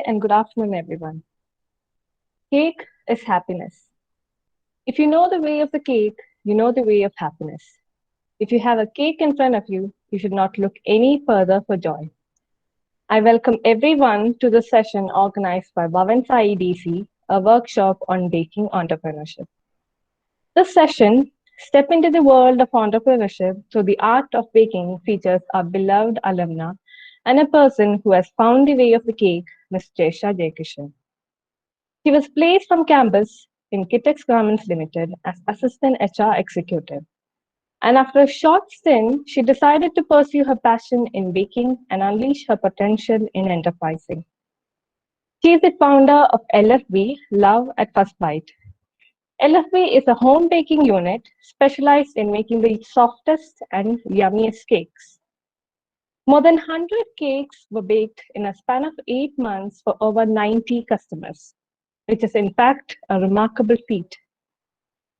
Namaste and good afternoon, everyone. Cake is happiness. If you know the way of the cake, you know the way of happiness. If you have a cake in front of you, you should not look any further for joy. I welcome everyone to the session organized by Bhavan Sai DC, a workshop on baking entrepreneurship. This session, Step into the World of Entrepreneurship Through the Art of Baking, features our beloved alumna and a person who has found the way of the cake, Ms. Jesha Jayakishan. She was placed from campus in Kitex Garments Limited as Assistant HR Executive. And after a short stint, she decided to pursue her passion in baking and unleash her potential in enterprising. She is the founder of LFB, Love at First Bite. LFB is a home baking unit specialized in making the softest and yummiest cakes. More than 100 cakes were baked in a span of 8 months for over 90 customers, which is in fact a remarkable feat.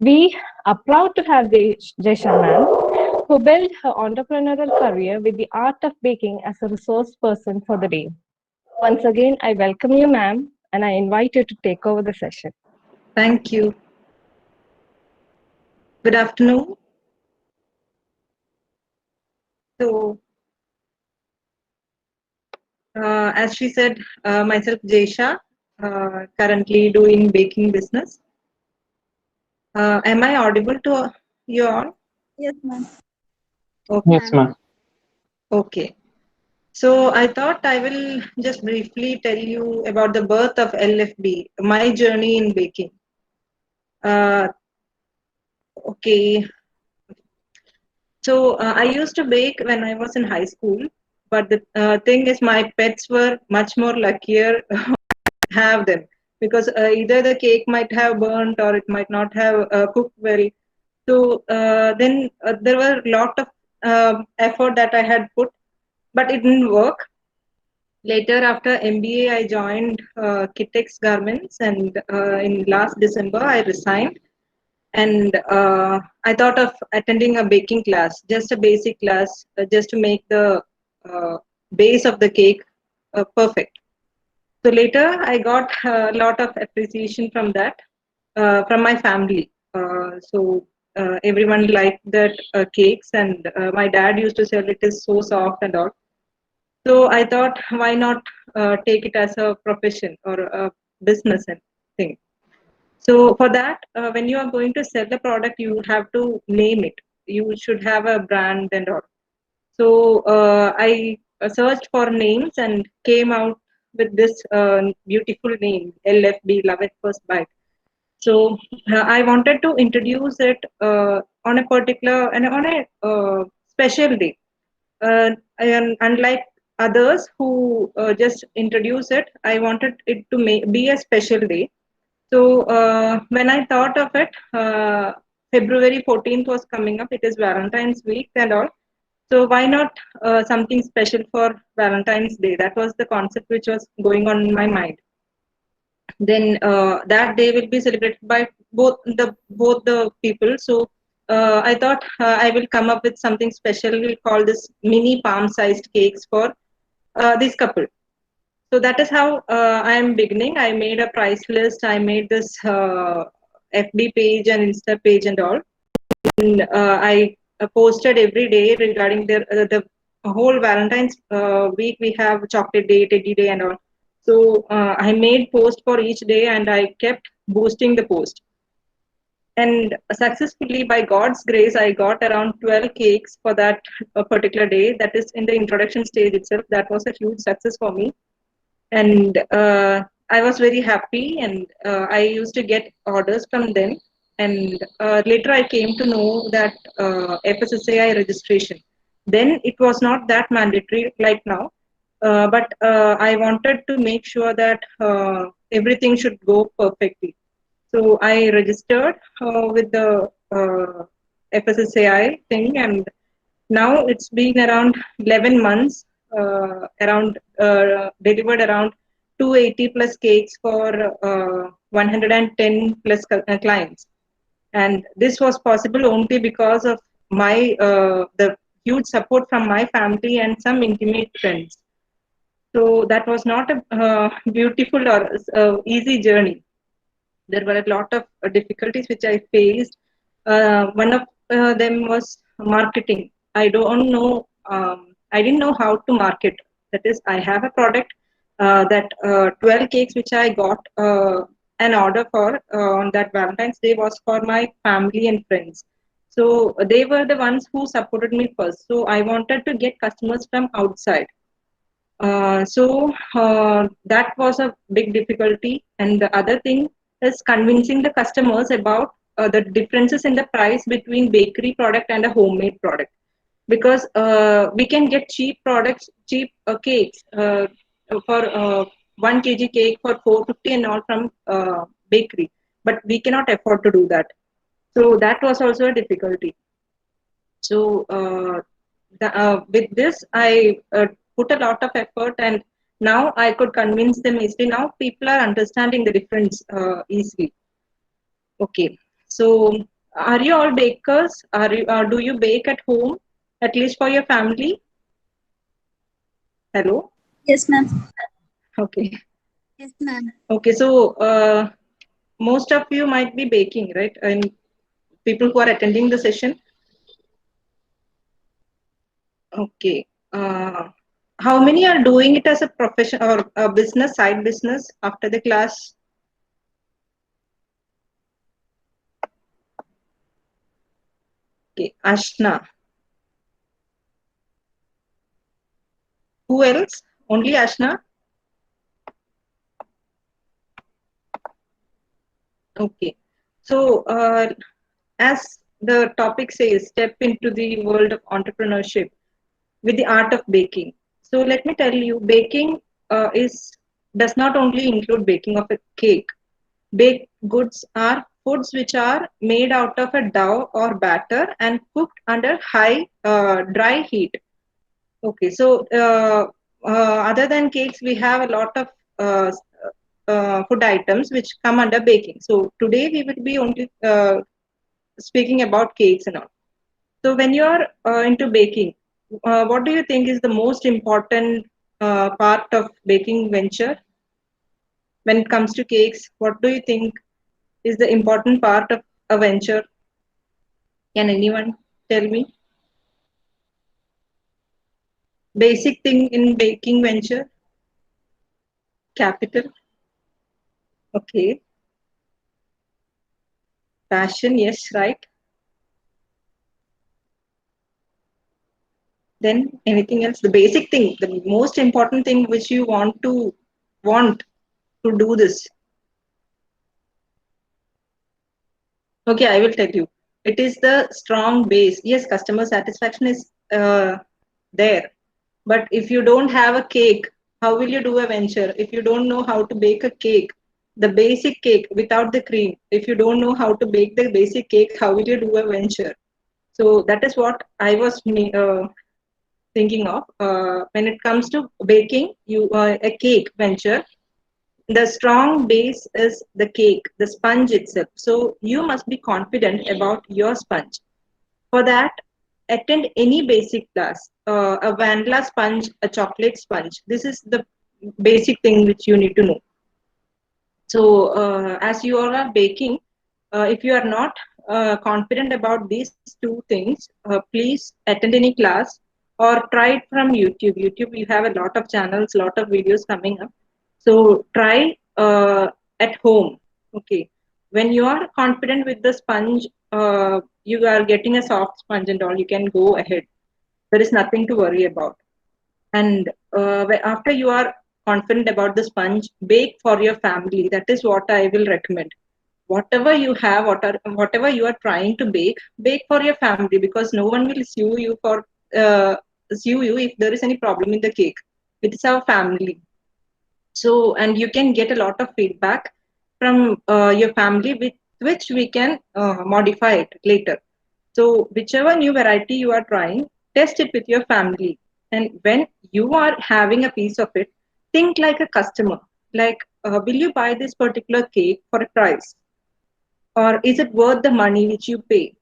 We are proud to have Jesha ma'am, who built her entrepreneurial career with the art of baking as a resource person for the day. Once again, I welcome you, ma'am, and I invite you to take over the session. Thank you. Good afternoon. So, as she said, myself Jesha, currently doing baking business. Am I audible to you all? Yes, ma'am. Okay. Yes, ma'am. Okay. So I thought I will just briefly tell you about the birth of LFB, my journey in baking. Uh, okay. So I used to bake when I was in high school, but the thing is, my pets were much more luckier have them because either the cake might have burnt or it might not have cooked well. So then there were a lot of effort that I had put, but it didn't work. Later, after MBA, I joined Kitex Garments, and in last December, I resigned. And I thought of attending a baking class, just a basic class, just to make the base of the cake perfect. So later, I got a lot of appreciation from that, from my family. So everyone liked that cakes, and my dad used to say it is so soft and all. So I thought, why not take it as a profession or a business and thing. So for that, when you are going to sell the product, you have to name it. You should have a brand and all. So I searched for names and came out with this beautiful name, LFB, Love at First Bite. So I wanted to introduce it on a particular and on a special day. And unlike others who just introduce it, I wanted it to be a special day. So when I thought of it, February 14th was coming up. It is Valentine's week and all. So why not something special for Valentine's Day? That was the concept which was going on in my mind. Then that day will be celebrated by both the people. So I thought I will come up with something special. We'll call this mini palm-sized cakes for this couple. So that is how I am beginning. I made a price list. I made this FB page and Insta page and all. And I posted every day regarding the whole Valentine's week. We have chocolate day, teddy day, and all. So I made post for each day, and I kept boosting the post. And successfully, by God's grace, I got around 12 cakes for that particular day. That is in the introduction stage itself. That was a huge success for me, and I was very happy. And I used to get orders from them. And later, I came to know that FSSAI registration. Then it was not that mandatory like now, but I wanted to make sure that everything should go perfectly. So I registered with the FSSAI thing, and now it's been around 11 months, around delivered around 280 plus cakes for 110 plus clients. And this was possible only because of my the huge support from my family and some intimate friends. So that was not a beautiful or easy journey. There were a lot of difficulties which I faced. One of them was marketing. I didn't know how to market. That is, I have a product that 12 cakes which I got an order for on that Valentine's Day was for my family and friends. So they were the ones who supported me first. So I wanted to get customers from outside. That was a big difficulty. And the other thing is convincing the customers about the differences in the price between bakery product and a homemade product. Because we can get cheap products, cheap cakes for 1 kg cake for 450 and all from bakery, but we cannot afford to do that. So that was also a difficulty. So with this, I put a lot of effort, and now I could convince them easily. Now people are understanding the difference easily. Okay. So are you all bakers? Do you bake at home, at least for your family? Hello. Yes, ma'am. Okay. Yes, ma'am. Okay. So most of you might be baking, right? And people who are attending the session. Okay. How many are doing it as a profession or a business, side business after the class? Okay, Ashna. Who else? Only Ashna? Okay. So, as the topic says, step into the world of entrepreneurship with the art of baking. So, let me tell you, baking is does not only include baking of a cake. Baked goods are foods which are made out of a dough or batter and cooked under high dry heat. Okay, so other than cakes, we have a lot of uh, food items which come under baking. So today we will be only speaking about cakes and all. So when you are into baking, what do you think is the most important part of baking venture? When it comes to cakes, what do you think is the important part of a venture? Can anyone tell me? Basic thing in baking venture? Capital. Okay. Passion, yes, right. Then anything else? The basic thing, the most important thing which you want to do this. Okay, I will tell you. It is the strong base. Yes, customer satisfaction is there. But if you don't have a cake, how will you do a venture? If you don't know how to bake a cake, the basic cake without the cream, if you don't know how to bake the basic cake, how will you do a venture? So that is what I was thinking of. When it comes to baking, a cake venture, the strong base is the cake, the sponge itself. So you must be confident about your sponge. For that, attend any basic class. A vanilla sponge, a chocolate sponge. This is the basic thing which you need to know. So, as you all are baking, if you are not confident about these two things, please attend any class or try it from YouTube. YouTube, you have a lot of channels, lot of videos coming up. So, try at home. Okay. When you are confident with the sponge, you are getting a soft sponge and all, you can go ahead. There is nothing to worry about. And after you are confident about the sponge, bake for your family. That is what I will recommend. Whatever you have, whatever you are trying to bake, bake for your family because no one will uh, sue you if there is any problem in the cake. It's our family. So, and you can get a lot of feedback from your family with which we can modify it later. So, whichever new variety you are trying, test it with your family. And when you are having a piece of it, think like a customer. Like, will you buy this particular cake for a price? Or is it worth the money which you pay?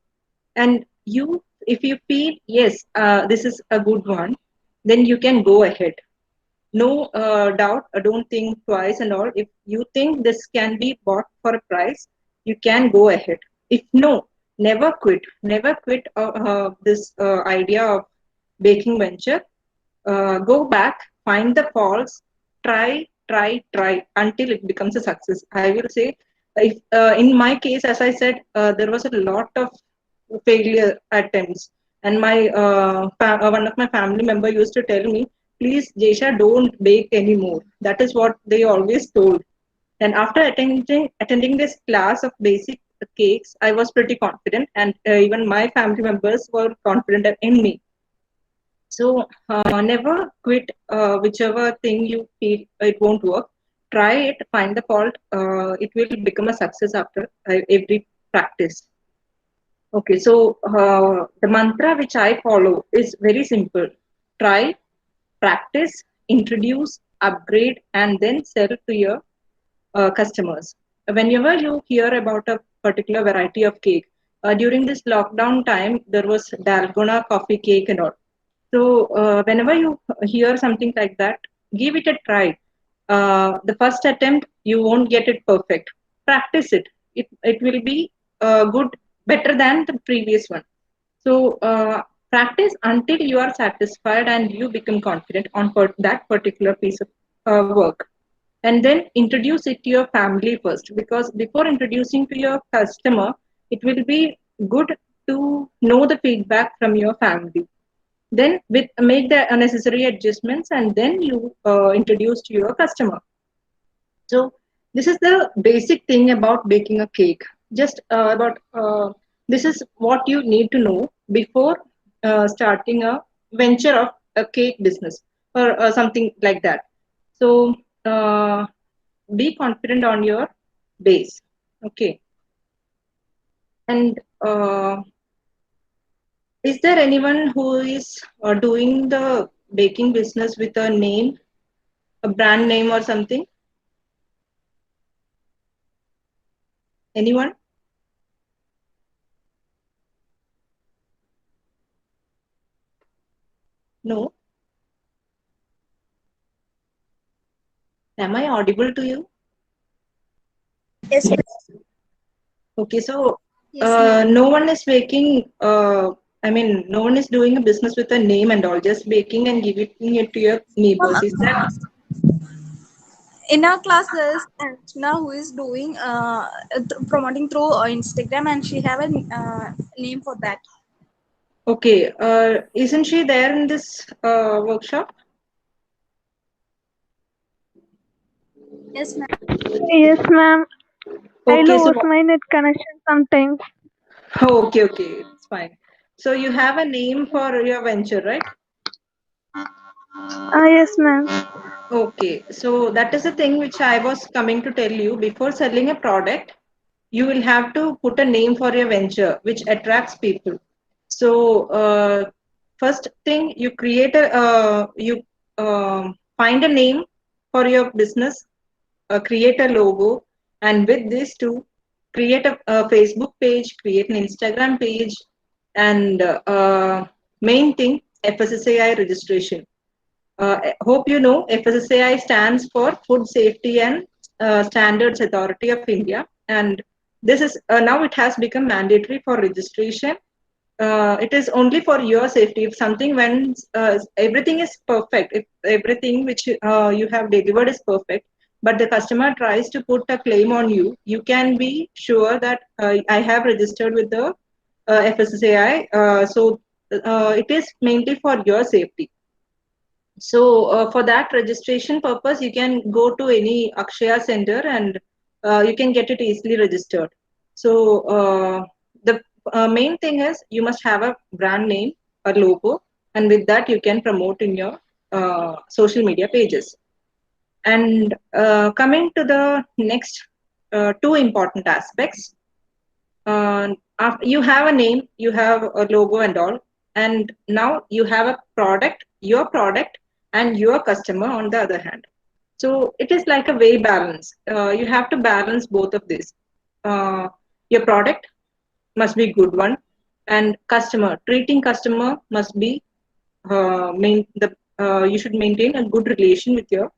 And you, if you feel, yes, this is a good one, then you can go ahead. no doubt, don't think twice and all. If you think this can be bought for a price, you can go ahead. If no, never quit. Never quit this idea of baking venture. Go back, find the faults, try until it becomes a success. I will say, if in my case, as I said, there was a lot of failure attempts, and my one of my family member used to tell me, "Please, Jesha, don't bake anymore." That is what they always told. And after attending this class of basic cakes, I was pretty confident, and even my family members were confident in me. So never quit whichever thing you feel it won't work. Try it, find the fault. It will become a success after every practice. Okay, so the mantra which I follow is very simple. Try, practice, introduce, upgrade, and then sell to your customers. Whenever you hear about a particular variety of cake, during this lockdown time, there was Dalgona coffee cake and all. So whenever you hear something like that, give it a try. The first attempt, you won't get it perfect. Practice it. It will be good, better than the previous one. So practice until you are satisfied and you become confident on that particular piece of work. And then introduce it to your family first, because before introducing to your customer, it will be good to know the feedback from your family. Then with make the necessary adjustments, and then you introduce to your customer. So this is the basic thing about baking a cake. Just about this is what you need to know before starting a venture of a cake business or something like that. So uh, be confident on your base. Okay. And is there anyone who is doing the baking business with a name, a brand name or something? Anyone? No? Am I audible to you? Yes, ma'am. Okay, so Yes, ma'am. no one is making, I mean, no one is doing a business with a name and all, just baking and giving it to your neighbors. Is that In our classes, Archana, who is doing promoting through Instagram, and she have a name for that. okay? Isn't she there in this workshop? Yes, ma'am. Yes, ma'am. I Okay, so lose my net connection sometimes. okay, okay, it's fine. So you have a name for your venture, right? Yes, ma'am. Okay, so that is the thing which I was coming to tell you. Before selling a product, you will have to put a name for your venture which attracts people. So first thing, you create a you find a name for your business, create a logo, and with this too, create a Facebook page, create an Instagram page, and main thing, FSSAI registration. Hope you know FSSAI stands for Food Safety and Standards Authority of India, and this is now it has become mandatory for registration. It is only for your safety. If something when everything is perfect, if everything which you have delivered is perfect, but the customer tries to put a claim on you, you can be sure that I have registered with the FSSAI. So it is mainly for your safety. So for that registration purpose, you can go to any Akshaya center and you can get it easily registered. So the main thing is you must have a brand name, a logo, and with that you can promote in your social media pages. And coming to the next two important aspects, after you have a name, you have a logo and all, and now you have a product, your product, and your customer on the other hand. So it is like a way balance. You have to balance both of this. Your product must be good one, and customer treating customer must be main the you should maintain a good relation with your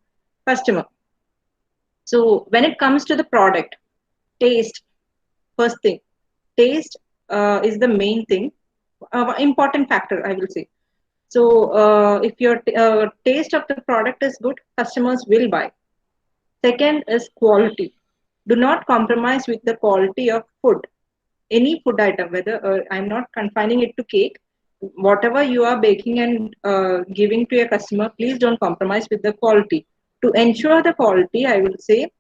customer. So when it comes to the product, taste, first thing, taste is the main thing, important factor, I will say. So if your taste of the product is good, customers will buy. Second is quality. Do not compromise with the quality of food. Any food item, whether I'm not confining it to cake, whatever you are baking and giving to your customer, please don't compromise with the quality. To ensure the quality, I will say,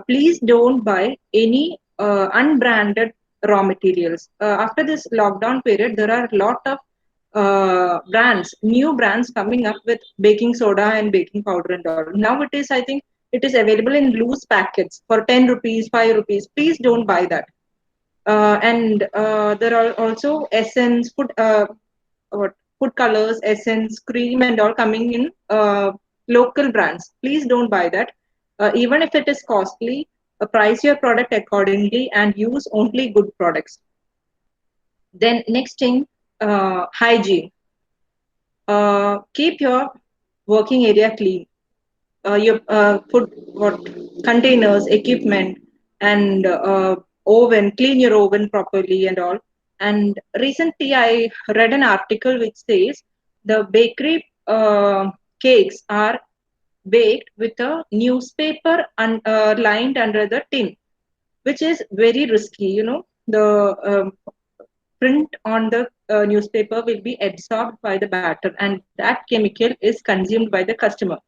please don't buy any unbranded raw materials. After this lockdown period, there are a lot of brands, new brands coming up with baking soda and baking powder and all. Now it is, I think, it is available in loose packets for 10 rupees, 5 rupees. Please don't buy that. And there are also essence, food colors, essence, cream, and all coming in local brands. Please don't buy that. Even if it is costly, price your product accordingly and use only good products. Then next thing, hygiene. Keep your working area clean. Your food containers, equipment, and oven. Clean your oven properly and all. And recently, I read an article which says the bakery cakes are baked with a newspaper lined under the tin, which is very risky. You know, the print on the newspaper will be absorbed by the batter, and that chemical is consumed by the customer.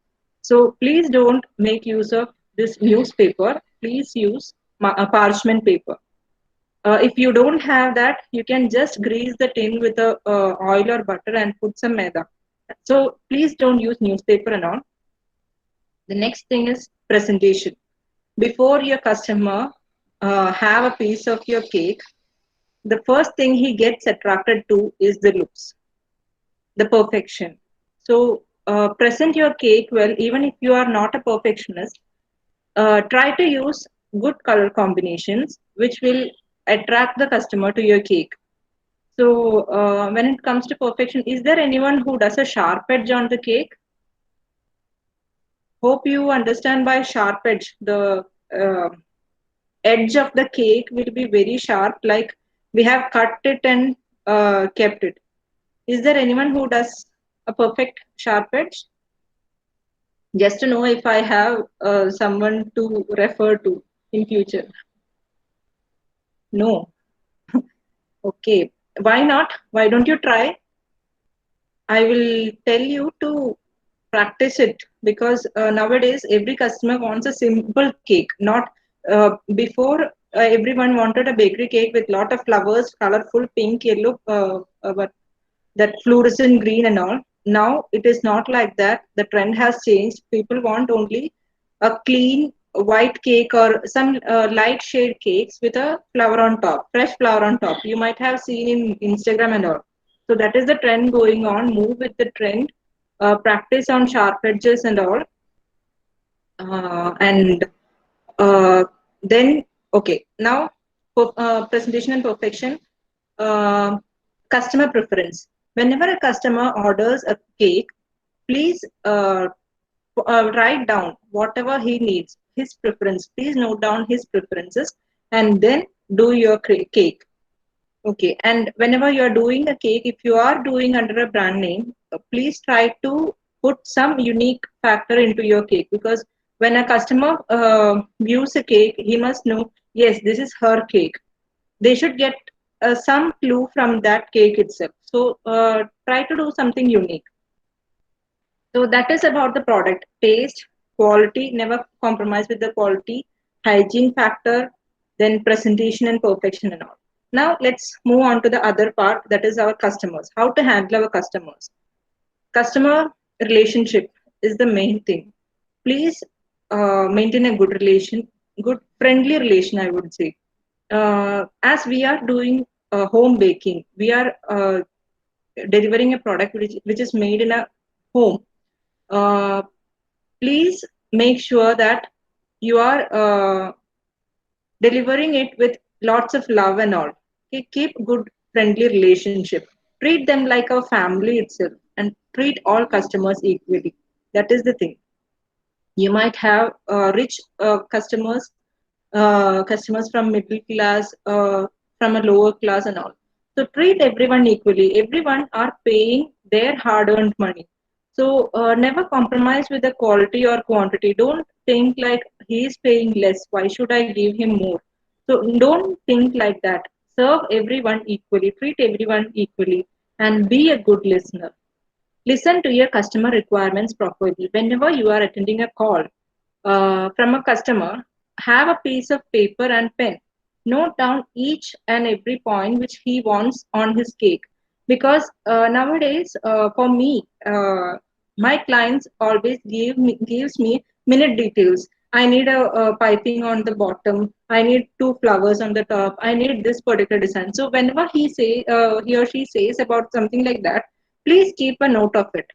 So please don't make use of this newspaper. Please use parchment paper. If you don't have that, you can just grease the tin with a oil or butter and put some maida. So please don't use newspaper and all. The next thing is presentation. Before your customer have a piece of your cake, the first thing he gets attracted to is the looks, the perfection. So present your cake well, even if you are not a perfectionist. Try to use good color combinations, which will attract the customer to your cake. So when it comes to perfection, is there anyone who does a sharp edge on the cake? Hope you understand by sharp edge. The edge of the cake will be very sharp, like we have cut it and kept it. Is there anyone who does a perfect sharp edge? Just to know if I have someone to refer to in future. No. Okay. Why not? Why don't you try? I will tell you to practice it, because nowadays every customer wants a simple cake. Not before, everyone wanted a bakery cake with lot of flowers, colorful pink, yellow, but that fluorescent green and all. Now it is not like that. The trend has changed. People want only a clean white cake or some light shade cakes with a flower on top, fresh flower on top. You might have seen in Instagram and all. So that is the trend going on. Move with the trend. Practice on sharp edges and all. And then, okay, now presentation and perfection. Uh, Customer preference. Whenever a customer orders a cake, please write down whatever he needs, his preference. Please note down his preferences and then do your cake. Okay, and whenever you are doing a cake, if you are doing under a brand name, please try to put some unique factor into your cake, because when a customer views a cake, he must know, yes, this is her cake. They should get some clue from that cake itself. So try to do something unique. So that is about the product. Taste, quality, never compromise with the quality, hygiene factor, then presentation and perfection and all. Now let's move on to the other part, that is our customers. How to handle our customers. Customer relationship is the main thing. Please maintain a good relation, good friendly relation, I would say. As we are doing home baking, we are delivering a product which is made in a home. Uh, Please make sure that you are delivering it with lots of love and all. Okay? Keep good friendly relationship. Treat them like a family itself. and treat all customers equally. That is the thing. You might have rich customers from middle class, from a lower class, and all. So treat everyone equally. Everyone are paying their hard-earned money. So never compromise with the quality or quantity. Don't think like he is paying less. Why should I give him more? So don't think like that. Serve everyone equally. Treat everyone equally, and be a good listener. Listen to your customer requirements properly. Whenever you are attending a call from a customer, have a piece of paper and pen. Note down each and every point which he wants on his cake. Because nowadays, for me, my clients always gives me minute details. I need a piping on the bottom. I need two flowers on the top. I need this particular design. So whenever he or she says about something like that, please keep a note of it,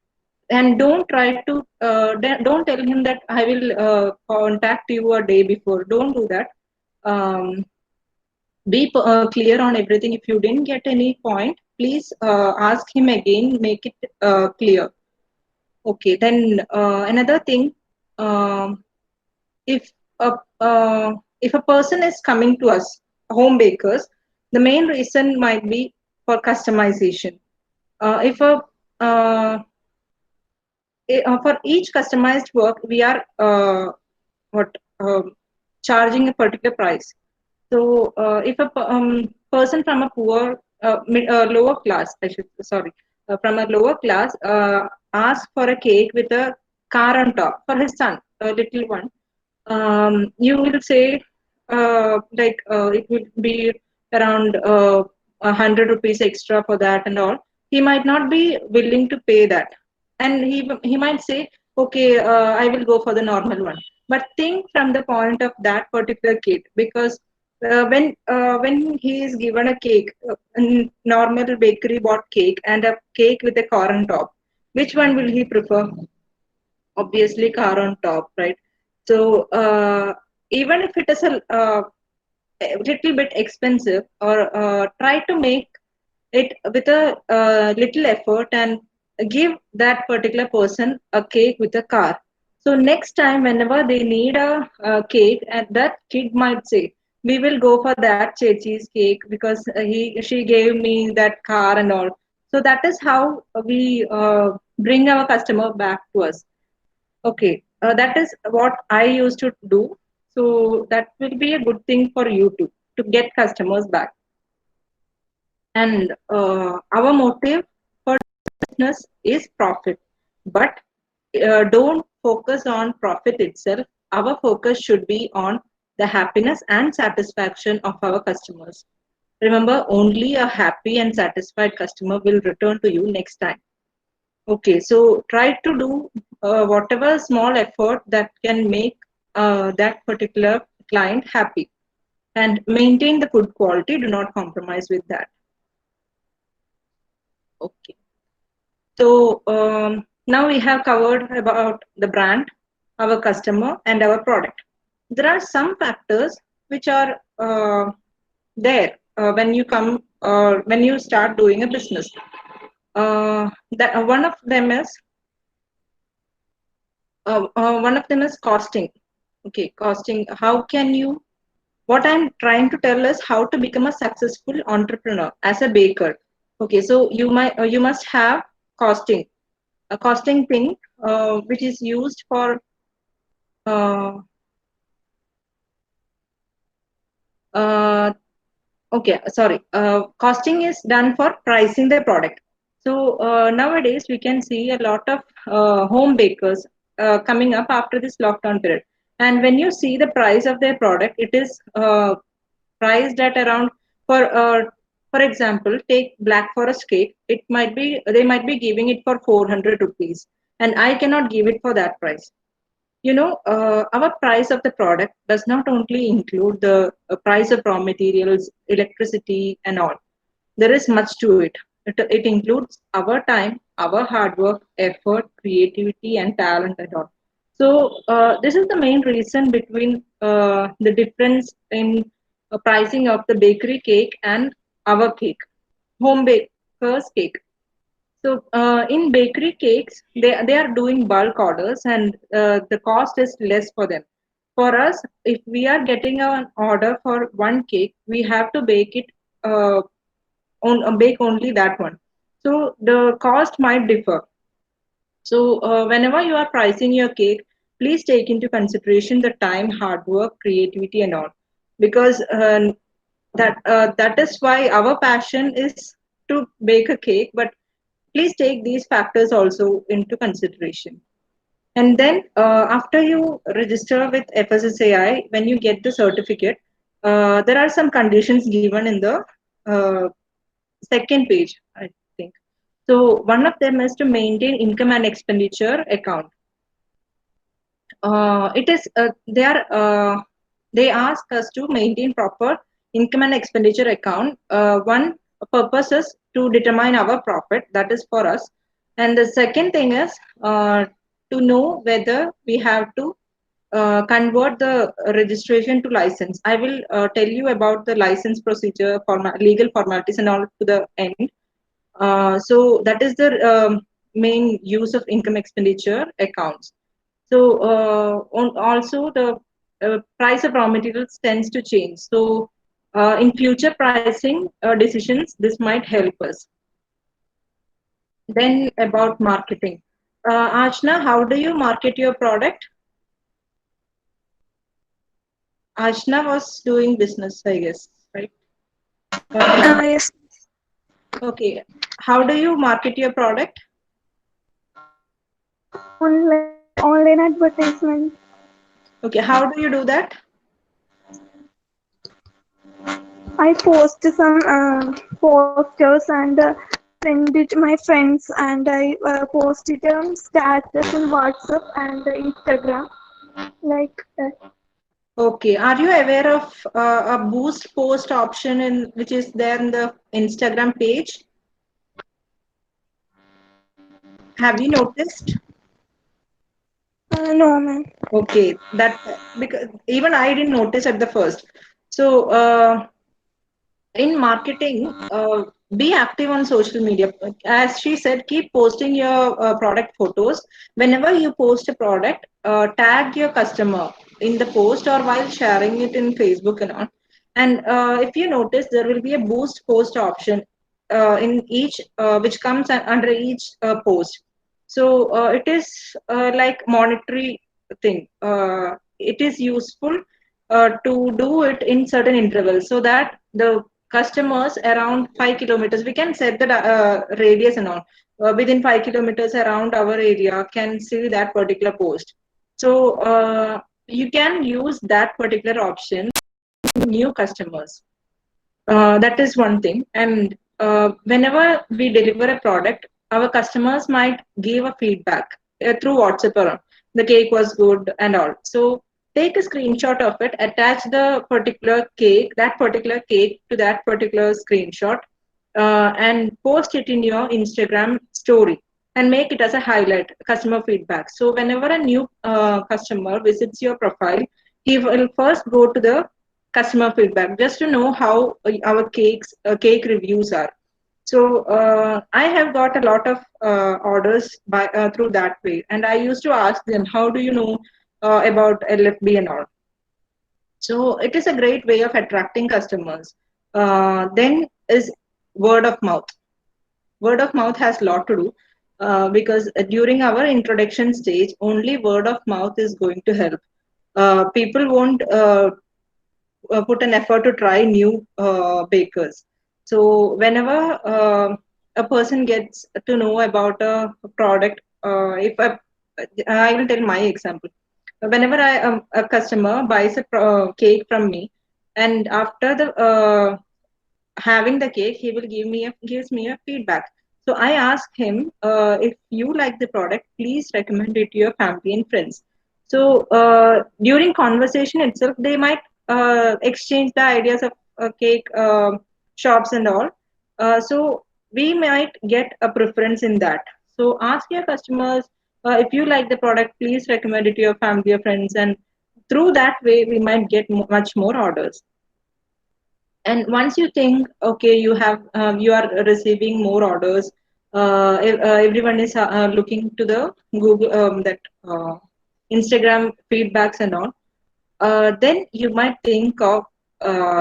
and don't try to don't tell him that I will contact you a day before. Don't do that. Be clear on everything. If you didn't get any point, please ask him again, make it clear. Okay, then another thing, um, if a if a person is coming to us, home bakers, the main reason might be for customization. If a For each customized work, we are what charging a particular price. So if a person from a lower class, from a lower class, asks for a cake with a car on top for his son, a little one, you will say it will be around 100 rupees extra for that and all. He might not be willing to pay that, and he might say, okay, I will go for the normal one. But think from the point of that particular kid, because when he is given a cake, normal bakery bought cake and a cake with a car on top, which one will he prefer? Obviously car on top, right? So even if it is a little bit expensive, or try to make it with a little effort, and give that particular person a cake with a car. So next time whenever they need a cake, and that kid might say, we will go for that chechi's cake because he she gave me that car and all. So that is how we bring our customer back to us. Okay, that is what I used to do. So that will be a good thing for you to get customers back. And our motive for business is profit, but don't focus on profit itself. Our focus should be on the happiness and satisfaction of our customers. Remember, only a happy and satisfied customer will return to you next time. Okay, so try to do whatever small effort that can make that particular client happy, and maintain the food quality. Do not compromise with that. Okay, so now we have covered about the brand, our customer, and our product. There are some factors which are there when you start doing a business. One of them is costing. Okay, costing. How can you? What I'm trying to tell is how to become a successful entrepreneur as a baker. Okay, so you must have costing, a costing thing which is used for uh, uh, okay, sorry. Costing is done for pricing the product. So nowadays we can see a lot of home bakers coming up after this lockdown period. And when you see the price of their product, it is priced at around, for for example, take Black Forest cake. They might be giving it for 400 rupees, and I cannot give it for that price. Our price of the product does not only include the price of raw materials, electricity, and all. There is much to it. It includes our time, our hard work, effort, creativity, and talent, and all. So this is the main reason between the difference in pricing of the bakery cake and our cake, home baker's cake. So in bakery cakes, they are doing bulk orders and the cost is less for them. For us, if we are getting an order for one cake, we have to bake it bake only that one. So the cost might differ. So whenever you are pricing your cake, please take into consideration the time, hard work, creativity, and all, because that is why our passion is to bake a cake. But please take these factors also into consideration. And then after you register with FSSAI, when you get the certificate, there are some conditions given in the uh, second page, I think. So one of them is to maintain income and expenditure account. It is they ask us to maintain proper income and expenditure account. One purpose is to determine our profit, that is for us, and the second thing is to know whether we have to convert the registration to license. I will tell you about the license procedure, legal formalities, and all to the end. So that is the main use of income expenditure accounts. So also the price of raw materials tends to change. So in future pricing decisions, this might help us. Then about marketing. Ashna, how do you market your product? Ashna was doing business, I guess, right? Yes. Okay. How do you market your product? Online advertisement. Okay. How do you do that? I post some posters and send it to my friends, and I post it on status in WhatsApp and Instagram. Like Okay. Are you aware of a boost post option in which is there in the Instagram page? Have you noticed? no, ma'am. Okay, that because even I didn't notice at the first. So in marketing, be active on social media. As she said, keep posting your product photos. Whenever you post a product, tag your customer in the post or while sharing it in Facebook and all. And if you notice, there will be a boost post option in each, which comes under each post. So it is like monetary thing. It is useful to do it in certain intervals so that the customers around 5 kilometers, we can set the radius and all, within 5 kilometers around our area can see that particular post. So you can use that particular option to new customers. That is one thing. And whenever we deliver a product, our customers might give a feedback through WhatsApp or the cake was good and all. So take a screenshot of it, attach the particular cake to that particular screenshot, and post it in your Instagram story and make it as a highlight customer feedback. So whenever a new customer visits your profile, he will first go to the customer feedback just to know how our cake reviews are. So I have got a lot of orders by through that way, and I used to ask them, how do you know about LFB and all? So it is a great way of attracting customers. Then is word of mouth. Word of mouth has a lot to do because during our introduction stage, only word of mouth is going to help. People won't put an effort to try new bakers. So whenever a person gets to know about a product, I will tell my example. Whenever a customer buys a cake from me, and after the having the cake, he will gives me a feedback. So I ask him, if you like the product, please recommend it to your family and friends. So during conversation itself, they might exchange the ideas of cake shops and all. So we might get a preference in that. So ask your customers, if you like the product, please recommend it to your family or friends, and through that way, we might get much more orders. And once you think, okay, you are receiving more orders, everyone is looking to the Google that Instagram feedbacks and all, then you might think of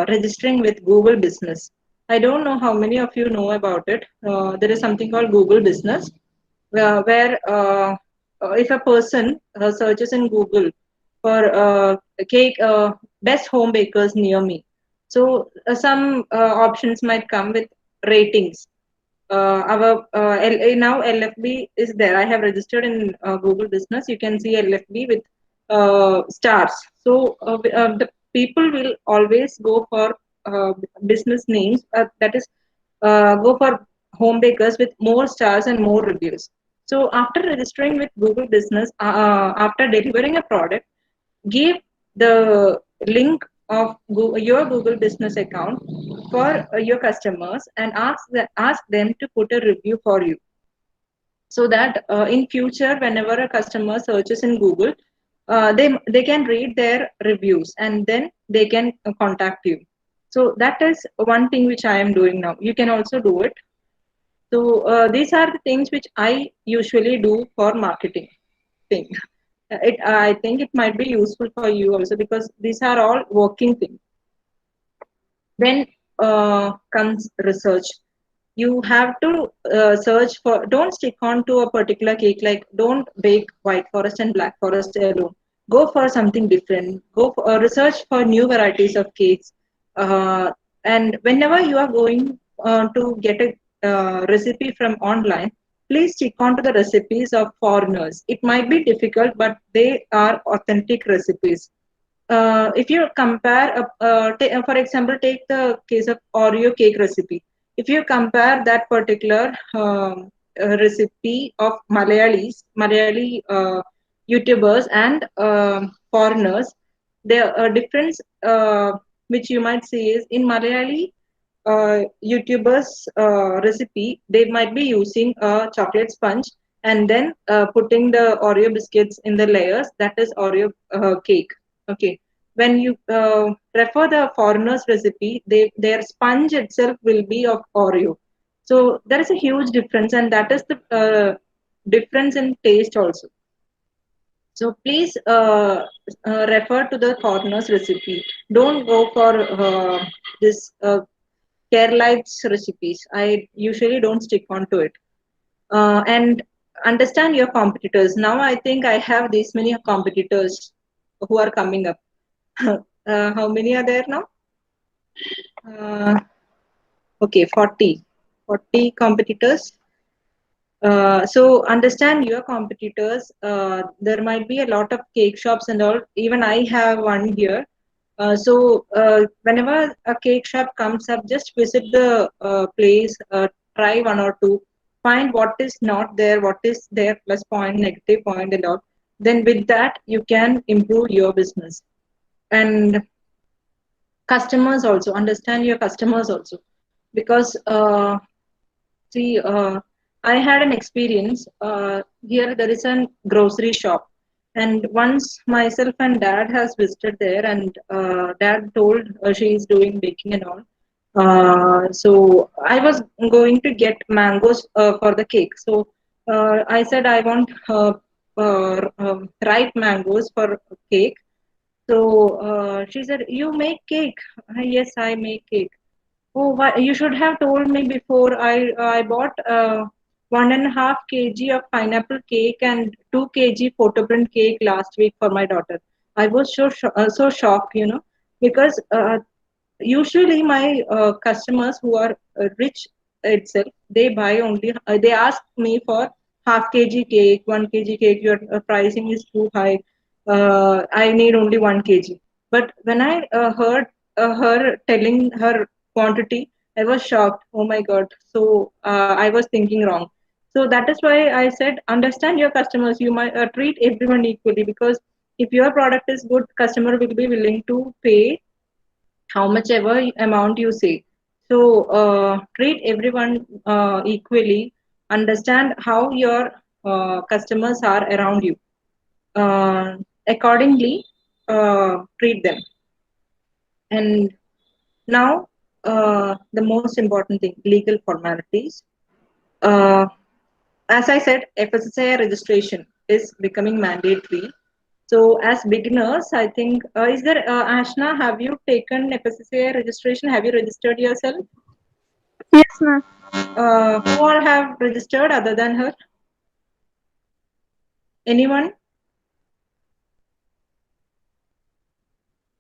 registering with Google Business. I don't know how many of you know about it. There is something called Google Business, where if a person searches in Google for cake best home bakers near me, so some options might come with ratings. Our now LFB is there. I have registered in Google Business. You can see LFB with stars. So the people will always go for business names that is go for home bakers with more stars and more reviews. So after registering with Google Business, after delivering a product, give the link of your Google Business account for your customers and ask them to put a review for you, so that in future whenever a customer searches in Google, they can read their reviews and then they can contact you. So that is one thing which I am doing now. You can also do it. So these are the things which I usually do for marketing thing. I think it might be useful for you also, because these are all working things. Then comes research. You have to search for, don't stick on to a particular cake, like don't bake white forest and black forest alone. Go for something different. Go for, research for new varieties of cakes. And whenever you are going to get a recipe from online, please stick on to the recipes of foreigners. It might be difficult, but they are authentic recipes. If you compare, for example, take the case of Oreo cake recipe. If you compare that particular recipe of Malayali YouTubers and foreigners, the difference which you might see is in Malayali YouTubers recipe, they might be using a chocolate sponge and then putting the Oreo biscuits in the layers. That is Oreo cake. Okay. When you refer the foreigner's recipe, their sponge itself will be of Oreo. So there is a huge difference, and that is the difference in taste also. So please refer to the foreigner's recipe. Don't go for this Keralites recipes. I usually don't stick on to it. And understand your competitors. Now I think I have these many competitors who are coming up. How many are there now? Okay, 40 competitors. So understand your competitors. There might be a lot of cake shops and all. Even I have one here. Whenever a cake shop comes up, just visit the place, try one or two, find what is not there, what is their plus point, negative point, and all. Then with that, you can improve your business. And customers also, understand your customers also, because see, I had an experience. Here there is a grocery shop, and once myself and dad has visited there, and dad told she is doing baking and all. So I was going to get mangoes for the cake. So I said I want ripe mangoes for cake. So she said, "You make cake?" Yes, I make cake. Oh, why, you should have told me before. I bought 1.5 kg of pineapple cake and 2 kg photo print cake last week for my daughter. I was so shocked, because usually my customers who are rich itself, they buy only. They ask me for half-kg cake, 1 kg cake. Your pricing is too high. I need only 1 kg. But when I heard her telling her quantity, I was shocked. Oh my God. So I was thinking wrong. So that is why I said, understand your customers. You might treat everyone equally, because if your product is good, customer will be willing to pay how much ever amount you say. So treat everyone equally. Understand how your customers are around you. Accordingly, treat them. And now, the most important thing, legal formalities. as I said, FSSAI registration is becoming mandatory. So as beginners, I think, is there, Ashna, have you taken FSSAI registration? Have you registered yourself? Yes, ma'am. Who all have registered other than her? Anyone?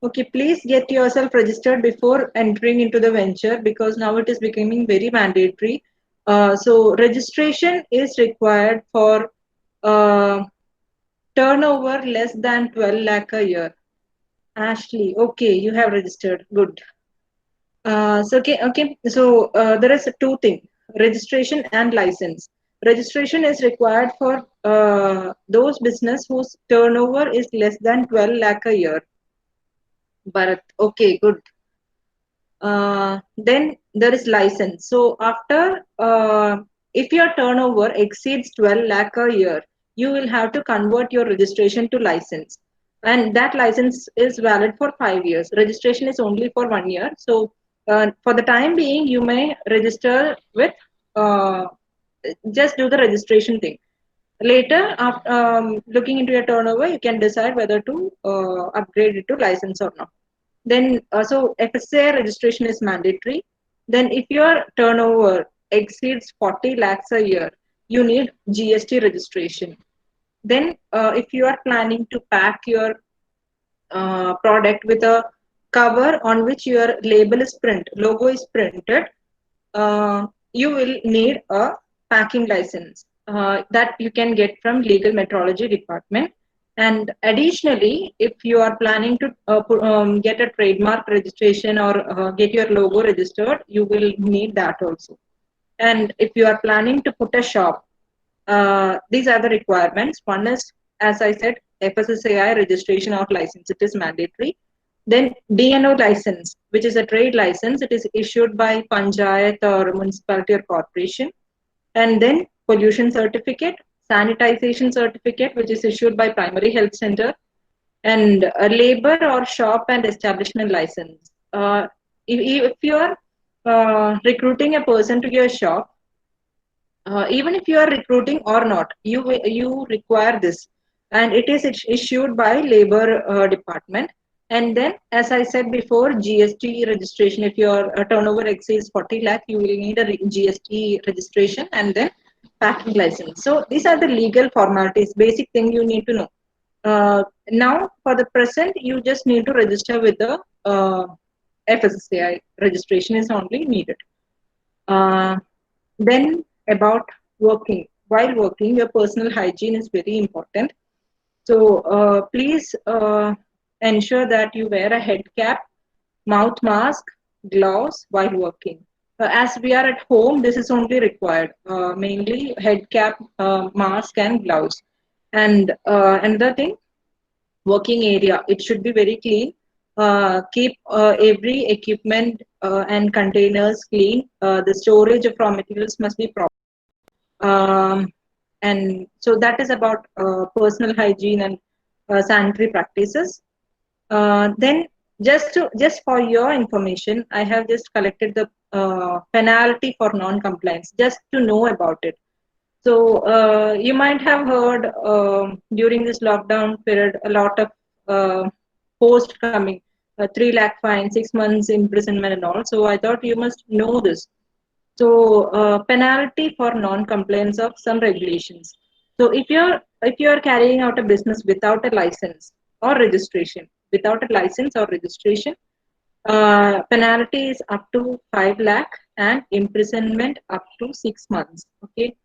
Okay, please get yourself registered before entering into the venture, because now it is becoming very mandatory. So registration is required for uh, turnover less than 12 lakh a year. Ashley, okay, you have registered. Good. So there is two things: registration and license. Registration is required for those business whose turnover is less than 12 lakh a year. Bharat, okay, good. Then there is license. So after, if your turnover exceeds 12 lakh a year, you will have to convert your registration to license. And that license is valid for 5 years. Registration is only for 1 year. So for the time being, you may register with, uh, just do the registration thing. Later, after looking into your turnover, you can decide whether to upgrade it to license or not. Then, so FSA registration is mandatory. Then, if your turnover exceeds 40 lakhs a year, you need GST registration. Then, if you are planning to pack your product with a cover on which your label is printed, logo is printed, you will need a packing license that you can get from legal metrology department. And additionally, if you are planning to get a trademark registration or get your logo registered, you will need that also. And if you are planning to put a shop, these are the requirements. One is, as I said, FSSAI registration or license. It is mandatory. Then DNO license, which is a trade license. It is issued by Panchayat or municipality or corporation. And then pollution certificate, sanitization certificate, which is issued by primary health center, and a labor or shop and establishment license. If you are recruiting a person to your shop, even if you are recruiting or not, you require this, and it is issued by labor department. And then, as I said before, GST registration. If your turnover exceeds 40 lakh, you will need a GST registration, and then packing license. So these are the legal formalities, basic thing you need to know. Now, for the present, you just need to register with the FSSAI. Registration is only needed. uh, then, about working. While working, your personal hygiene is very important. So please ensure that you wear a head cap, mouth mask, gloves while working. As we are at home, this is only required. Mainly head cap, mask, and gloves. And another thing, working area, it should be very clean. Keep every equipment and containers clean. The storage of raw materials must be proper. um, and so that is about personal hygiene and sanitary practices. Then, just for your information, I have just collected the penalty for non-compliance, just to know about it. So you might have heard during this lockdown period a lot of post coming, 3 lakh fine, 6 months imprisonment, and all. So I thought you must know this. So penalty for non-compliance of some regulations. So if you're carrying out a business without a license or registration, penalty is up to 5 lakh and imprisonment up to 6 months. Okay.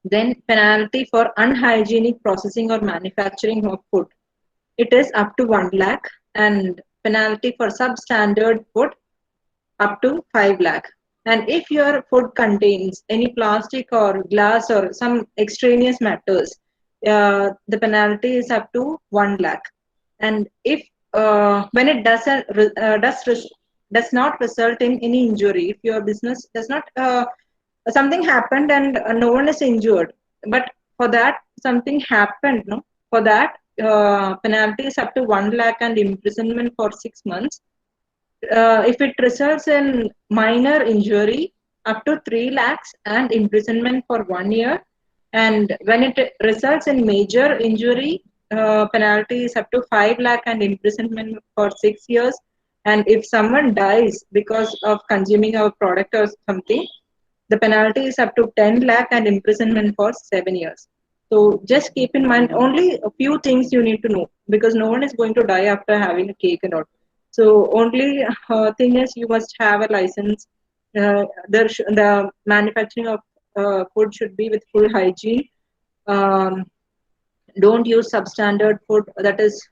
Then penalty for unhygienic processing or manufacturing of food, it is up to 1 lakh, and penalty for substandard food up to 5 lakh. And if your food contains any plastic or glass or some extraneous matters, the penalty is up to 1 lakh. And if when it does not result in any injury, if your business does not something happened and no one is injured, but for that something happened, no, for that penalty is up to 1 lakh and imprisonment for 6 months. If it results in minor injury, up to 3 lakhs and imprisonment for 1 year. And when it results in major injury, penalty is up to 5 lakh and imprisonment for 6 years. And if someone dies because of consuming our product or something, the penalty is up to 10 lakh and imprisonment for 7 years. So just keep in mind only a few things you need to know, because no one is going to die after having a cake and all. So only thing is you must have a license. The manufacturing of food should be with full hygiene. Um, don't use substandard food, that is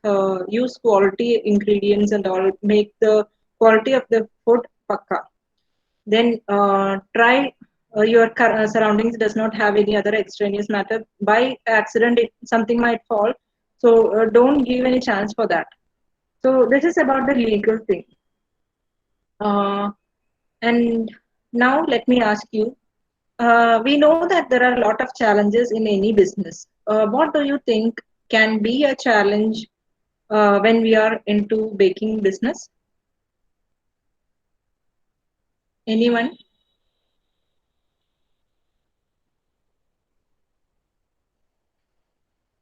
use quality ingredients and all, make the quality of the food pakka. Then try your surroundings does not have any other extraneous matter. By accident something might fall, so don't give any chance for that. So this is about the legal thing. uh, and now let me ask you, we know that there are a lot of challenges in any business. What do you think can be a challenge when we are into baking business? Anyone?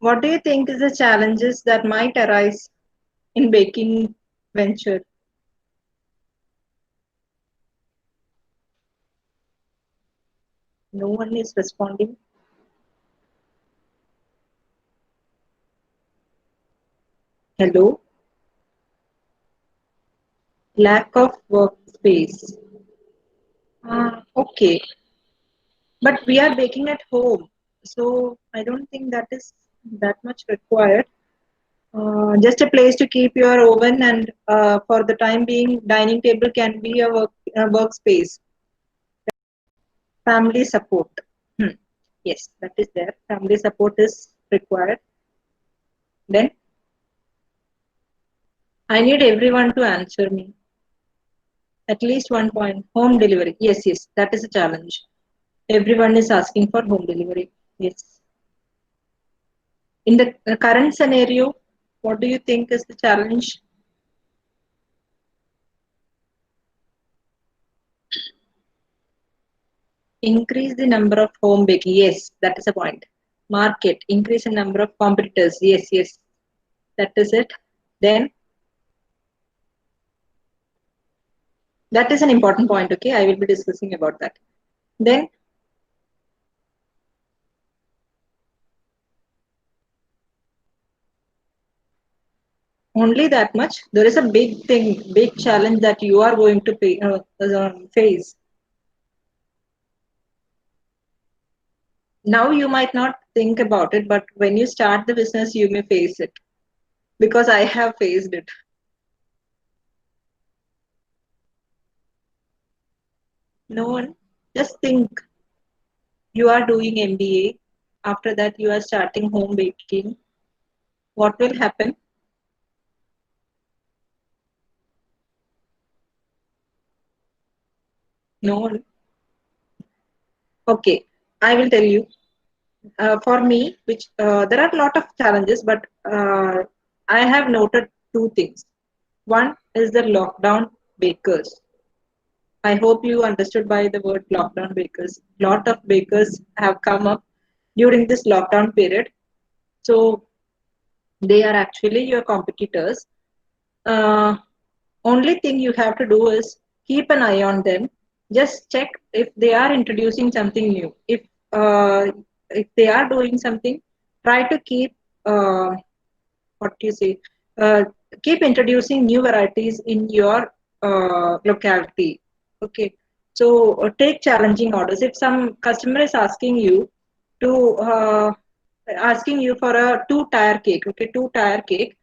What do you think is the challenges that might arise in baking venture? No one is responding. Hello? Lack of workspace. Okay, but we are baking at home, so I don't think that is that much required. Just a place to keep your oven, and for the time being, dining table can be a workspace. Family support. Hmm. Yes, that is there. Family support is required. Then I need everyone to answer me. At least one point. Home delivery. Yes, yes, that is a challenge. Everyone is asking for home delivery. Yes. In the current scenario, what do you think is the challenge? Increase the number of home baking. Yes, that is a point. Market. Increase the number of competitors. Yes, yes. That is it. Then that is an important point. Okay, I will be discussing about that. Then only that much. There is a big thing, big challenge that you are going to face. Now you might not think about it, but when you start the business, you may face it, because I have faced it. No one. Just think, you are doing MBA. After that, you are starting home baking. What will happen? No one. Okay, I will tell you. For me, which there are a lot of challenges, but I have noted two things. One is the lockdown bakers. I hope you understood by the word lockdown bakers. Lot of bakers have come up during this lockdown period. So they are actually your competitors. Uh, Only thing you have to do is keep an eye on them. Just check if they are introducing something new. If they are doing something, try to keep what do you say? Uh, Keep introducing new varieties in your locality. Okay, so take challenging orders. If some customer is to asking you for a two-tier cake, okay, two-tier cake,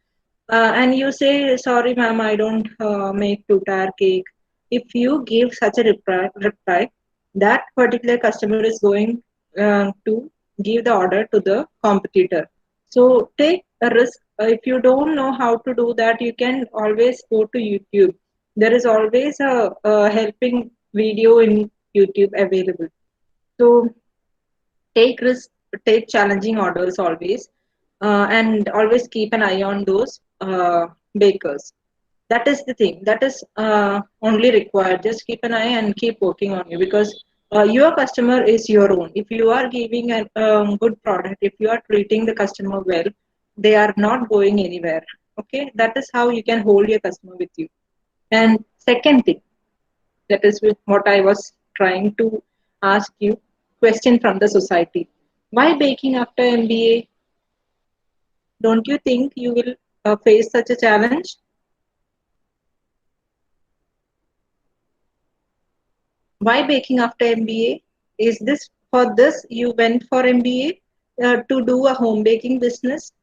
and you say, sorry, ma'am, I don't make two-tier cake. If you give such a reply, that particular customer is going to give the order to the competitor. So take a risk. If you don't know how to do that, you can always go to YouTube. There is always a helping video in YouTube available. So take risk, take challenging orders always, and always keep an eye on those bakers. That is the thing. That is only required. Just keep an eye and keep working on you, because Your customer is your own. If you are giving a good product, if you are treating the customer well, they are not going anywhere. Okay, that is how you can hold your customer with you. And second thing, that is what I was trying to ask you, question from the society. Why baking after MBA? Don't you think you will face such a challenge? Why baking after MBA? Is this for this you went for MBA to do a home baking business?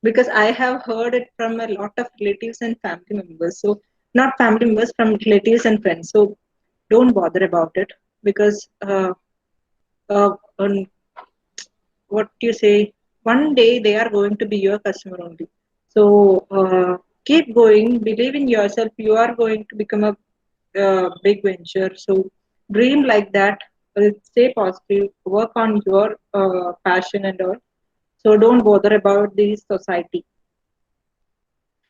Because I have heard it from a lot of relatives and family members. So, not family members, from relatives and friends. So, don't bother about it because on what you say, one day they are going to be your customer only. So, keep going, believe in yourself. You are going to become a big venture. So, dream like that. Stay positive, work on your passion and all. So, don't bother about the society.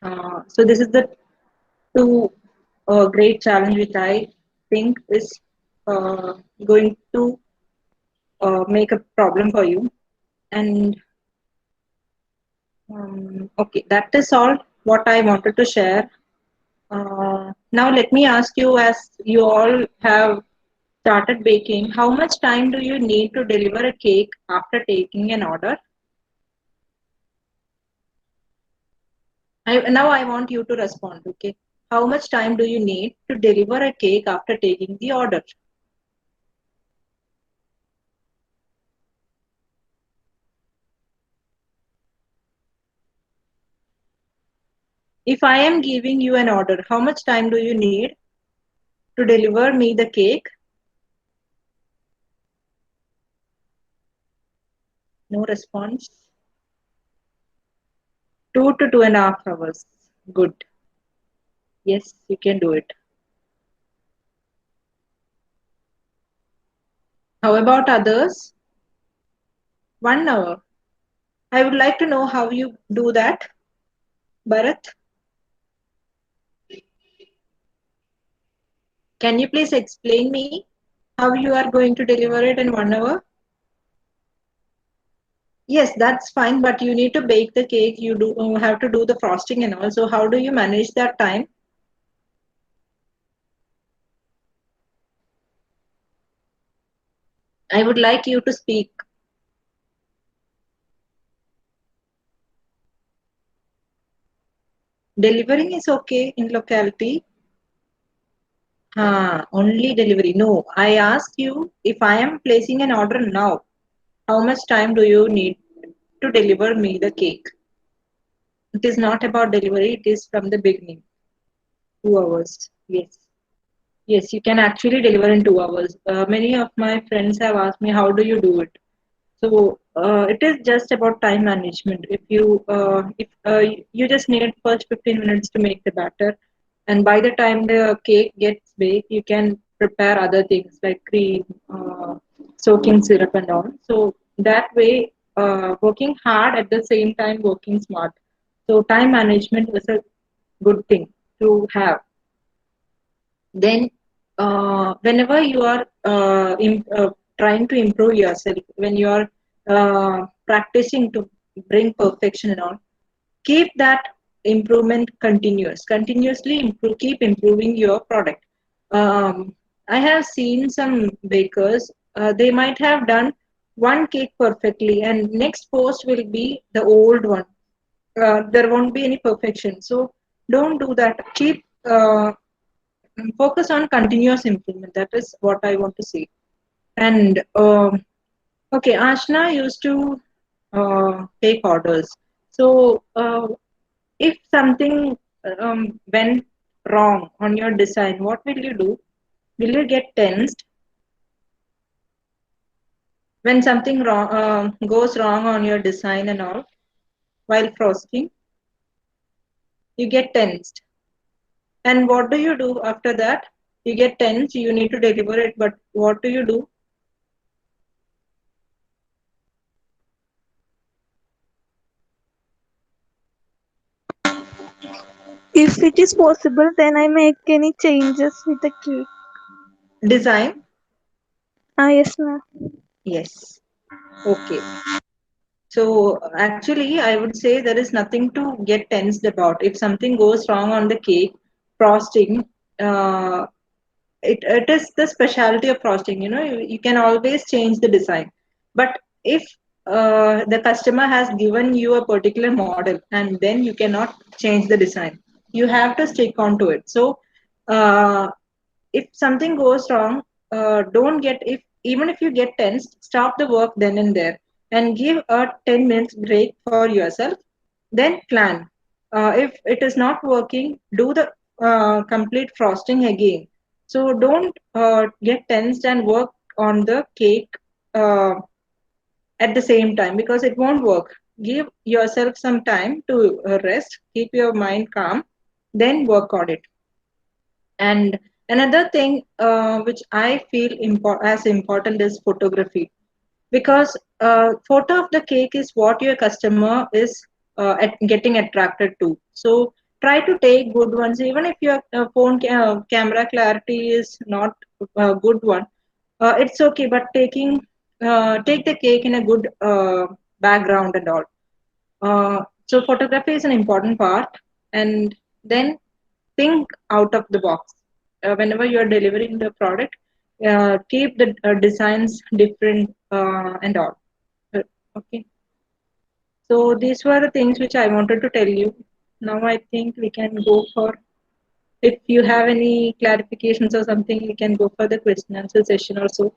So this is the two great challenge which I think is going to make a problem for you. And okay, that is all what I wanted to share. Now let me ask you, as you all have started baking, how much time do you need to deliver a cake after taking an order? Now I want you to respond. Okay, how much time do you need to deliver a cake after taking the order? If I am giving you an order, how much time do you need to deliver me the cake? No response. 2 to 2.5 hours. Good. Yes, you can do it. How about others? 1 hour. I would like to know how you do that, Bharat. Can you please explain me how you are going to deliver it in 1 hour? Yes, that's fine, but you need to bake the cake. You do have to do the frosting and all. So how do you manage that time? I would like you to speak. Delivering is okay in locality. Only delivery. No, I ask you, if I am placing an order now, how much time do you need to deliver me the cake? It is not about delivery, it is from the beginning. 2 hours. Yes. Yes, you can actually deliver in 2 hours. Many of my friends have asked me, how do you do it? So it is just about time management. If you just need first 15 minutes to make the batter, and by the time the cake gets baked, you can prepare other things like cream, soaking syrup, and all. So that way, working hard at the same time working smart. So time management is a good thing to have. Then whenever you are trying to improve yourself, when you are practicing to bring perfection and all, keep that improvement continuously improve, keep improving your product. I have seen some bakers, they might have done one cake perfectly and next post will be the old one. There won't be any perfection, so don't do that. Keep focus on continuous improvement. That is what I want to say. And okay, Ashna used to take orders. So if something went wrong on your design, what will you do? Will you get tensed when something wrong goes wrong on your design and all while frosting? You get tensed. And what do you do after that? You get tensed, you need to deliver it, but what do you do? If it is possible, then I make any changes with the cake. Design. Yes, ma'am. Yes. Okay. So actually, I would say there is nothing to get tensed about. If something goes wrong on the cake frosting, uh, it is the specialty of frosting. You can always change the design. But if the customer has given you a particular model and then you cannot change the design, you have to stick on to it. So uh, if something goes wrong, don't get if even if you get tensed, stop the work then and there and give a 10 minutes break for yourself. Then plan. If it is not working, do the complete frosting again. So don't get tensed and work on the cake uh, at the same time because it won't work. Give yourself some time to rest, keep your mind calm, then work on it. And another thing which I feel as important is photography because photo of the cake is what your customer is getting attracted to. So try to take good ones, even if your phone camera clarity is not a good one. It's okay, but take the cake in a good background and all. So photography is an important part, and then think out of the box. Whenever you are delivering the product, keep the designs different and all. Okay. So these were the things which I wanted to tell you. Now I think we can go for, if you have any clarifications or something, we can go for the question answer session also.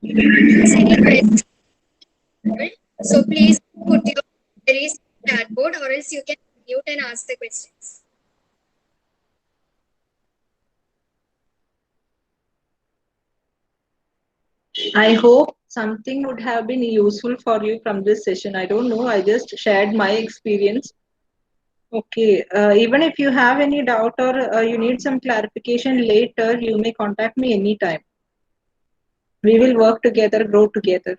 Any questions? So please put your queries in chat board or else you can mute and ask the questions. I hope something would have been useful for you from this session. I don't know. I just shared my experience. Okay. Even if you have any doubt or you need some clarification later, you may contact me anytime. We will work together, grow together.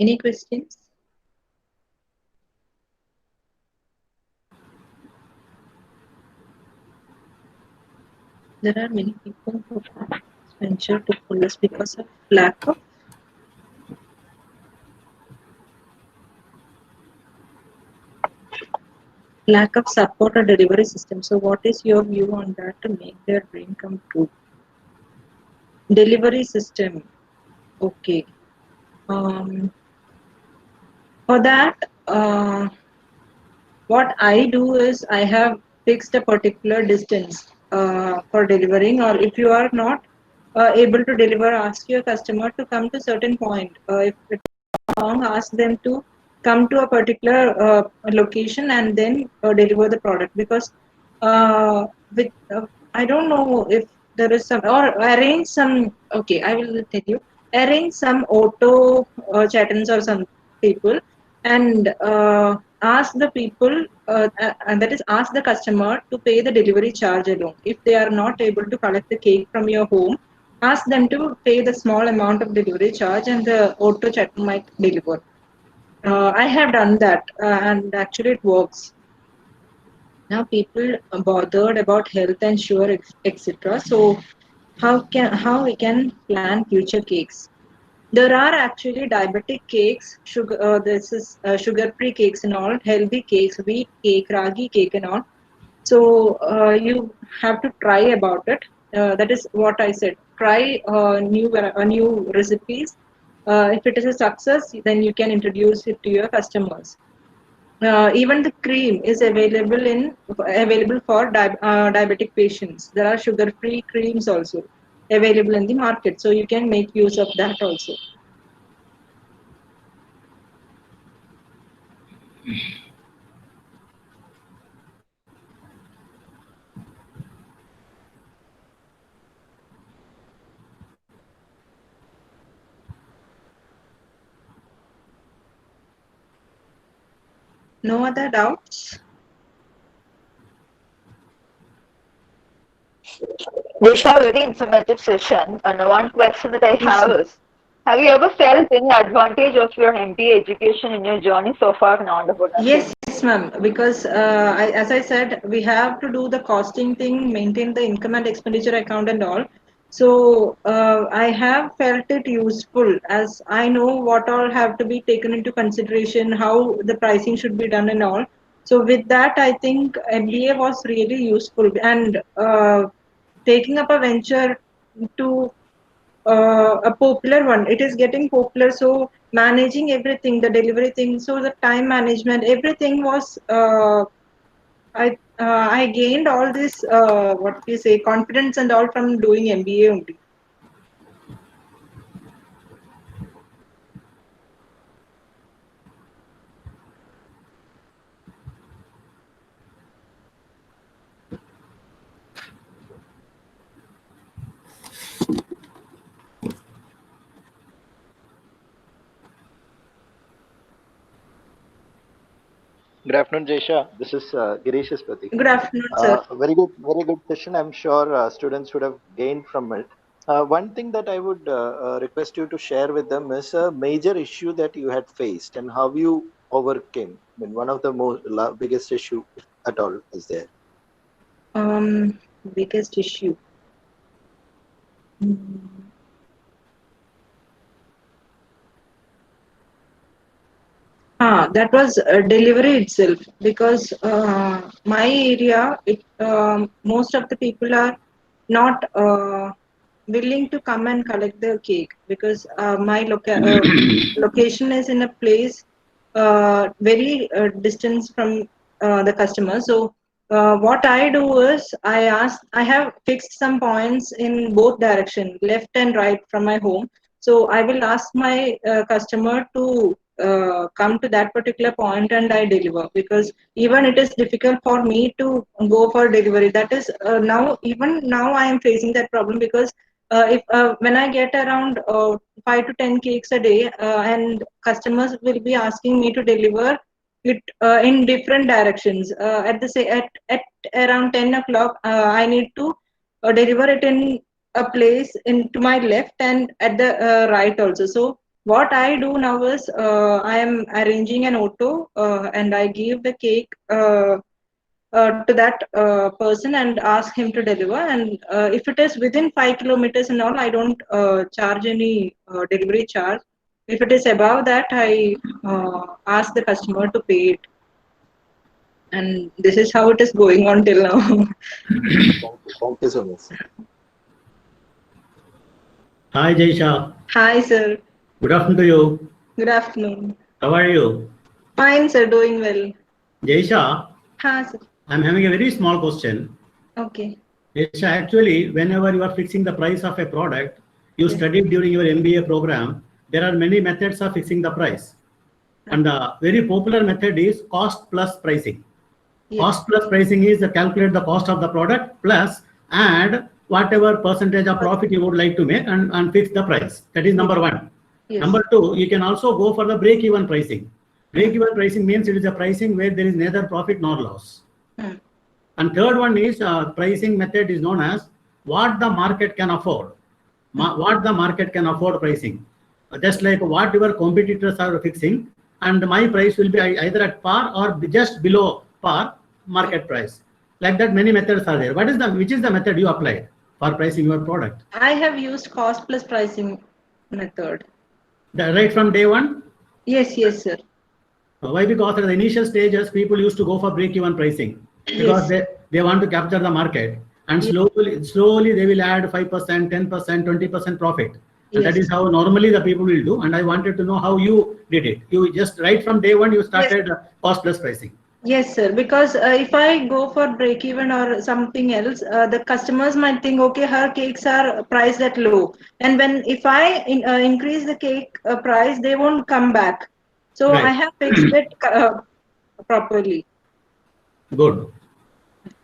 Any questions? There are many people who venture to police because of lack of support or delivery system. So what is your view on that to make their dream come true? Delivery system. Okay. For that, what I do is I have fixed a particular distance for delivering, or if you are not able to deliver, ask your customer to come to certain point. If it's long, ask them to come to a particular location and then deliver the product because with I don't know if there is some or arrange some. Okay, I will tell you. Arrange some auto chattens or some people and ask the people and that is ask the customer to pay the delivery charge alone. If they are not able to collect the cake from your home, ask them to pay the small amount of delivery charge and the auto chat might deliver. I have done that and actually it works. Now people are bothered about health and sugar, etc. So how we can plan future cakes? There are actually diabetic cakes, sugar. This is sugar-free cakes and all, healthy cakes, wheat cake, ragi cake and all. So you have to try about it. That is what I said. Try new recipes. If it is a success, then you can introduce it to your customers. Even the cream is available for diabetic patients. There are sugar-free creams also available in the market, so you can make use of that also. No other doubts? Disha, very informative session. And one question that I have is, have you ever felt any advantage of your MBA education in your journey so far in entrepreneurship? Yes, Yes, ma'am. Because as I said, we have to do the costing thing, maintain the income and expenditure account and all. So I have felt it useful as I know what all have to be taken into consideration, how the pricing should be done and all. So with that, I think MBA was really useful and taking up a venture to a popular one. It is getting popular, so managing everything, the delivery thing, so the time management, everything was. I gained all this what we say confidence and all from doing MBA only. Good afternoon, Jaisha. This is Girish Spati. Good afternoon, sir. Very good session. I'm sure students would have gained from it. One thing that I would request you to share with them is a major issue that you had faced and how you overcame. I mean, one of the biggest issue, if at all, is there. Biggest issue. That was delivery itself because my area, most of the people are not willing to come and collect the cake because my location is in a place very distance from the customer. So what I do is I have fixed some points in both direction, left and right from my home. So I will ask my customer to come to that particular point and I deliver because even it is difficult for me to go for delivery. That is even now I am facing that problem because if when I get around 5 to 10 cakes a day and customers will be asking me to deliver it in different directions at around 10 o'clock I need to deliver it in a place into my left and at the right also. So what I do now is I am arranging an auto and I give the cake to that person and ask him to deliver. And if it is within 5 kilometers and all, I don't charge any delivery charge. If it is above that, I ask the customer to pay it. And this is how it is going on till now. Thank you so much. Hi, Jaisha. Hi, sir. Good afternoon to you. Good afternoon. How are you? Fine, sir. Doing well. Jaisha, Ha, sir. I'm having a very small question. Okay. Jaisha, actually, whenever you are fixing the price of a product, you Yes. studied during your MBA program, there are many methods of fixing the price. And the very popular method is cost plus pricing. Yes. Cost plus pricing is to calculate the cost of the product plus add whatever percentage of profit you would like to make and fix the price. That is number one. Yes. Number two, you can also go for the break-even pricing. Break-even pricing means it is a pricing where there is neither profit nor loss. And third one is pricing method is known as what the market can afford. What the market can afford pricing. Just like what your competitors are fixing, and my price will be either at par or just below par market price. Like that, many methods are there. Which is the method you applied for pricing your product? I have used cost plus pricing method. Right from day one? Yes, yes, sir. Why? Because at the initial stages, people used to go for break-even pricing because Yes. they want to capture the market, and slowly they will add 5%, 10%, 20% profit. And that Yes. is how normally the people will do. And I wanted to know how you did it. You just right from day one, you started cost plus pricing. Yes, sir. Because if I go for break even or something else, the customers might think, okay, her cakes are priced at low, and when if I increase the cake price, they won't come back. So I Right. have fixed it properly. Good.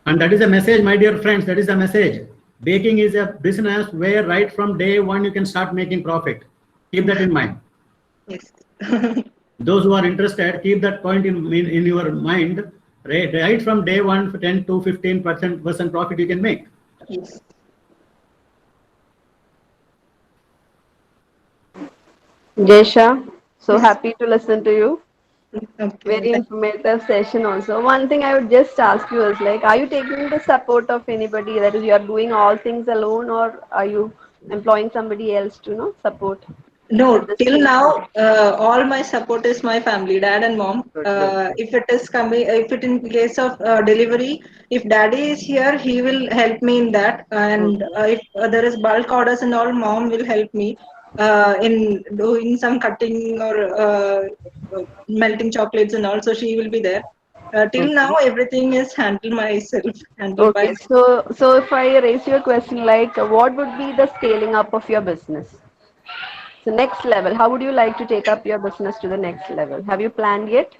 And that is a message, my dear friends. That is a message. Baking is a business where right from day one you can start making profit. Keep that in mind. Yes. Those who are interested, keep that point in your mind. Right from day one, 10 to 15% profit you can make. Yes. Jaisha, so Yes. happy to listen to you. Okay. Very informative session also. One thing I would just ask you is like, are you taking the support of anybody? That is, you are doing all things alone, or are you employing somebody else to support No, at this till stage? now, all my support is my family, dad and mom. If it is coming, if it in case of delivery, if daddy is here, he will help me in that. And if there is bulk orders and all, mom will help me in doing some cutting or melting chocolates and all. So she will be there. Till now, everything is handled by Okay, so if I raise you a question like, what would be the scaling up of your business? So next level, how would you like to take up your business to the next level? Have you planned yet?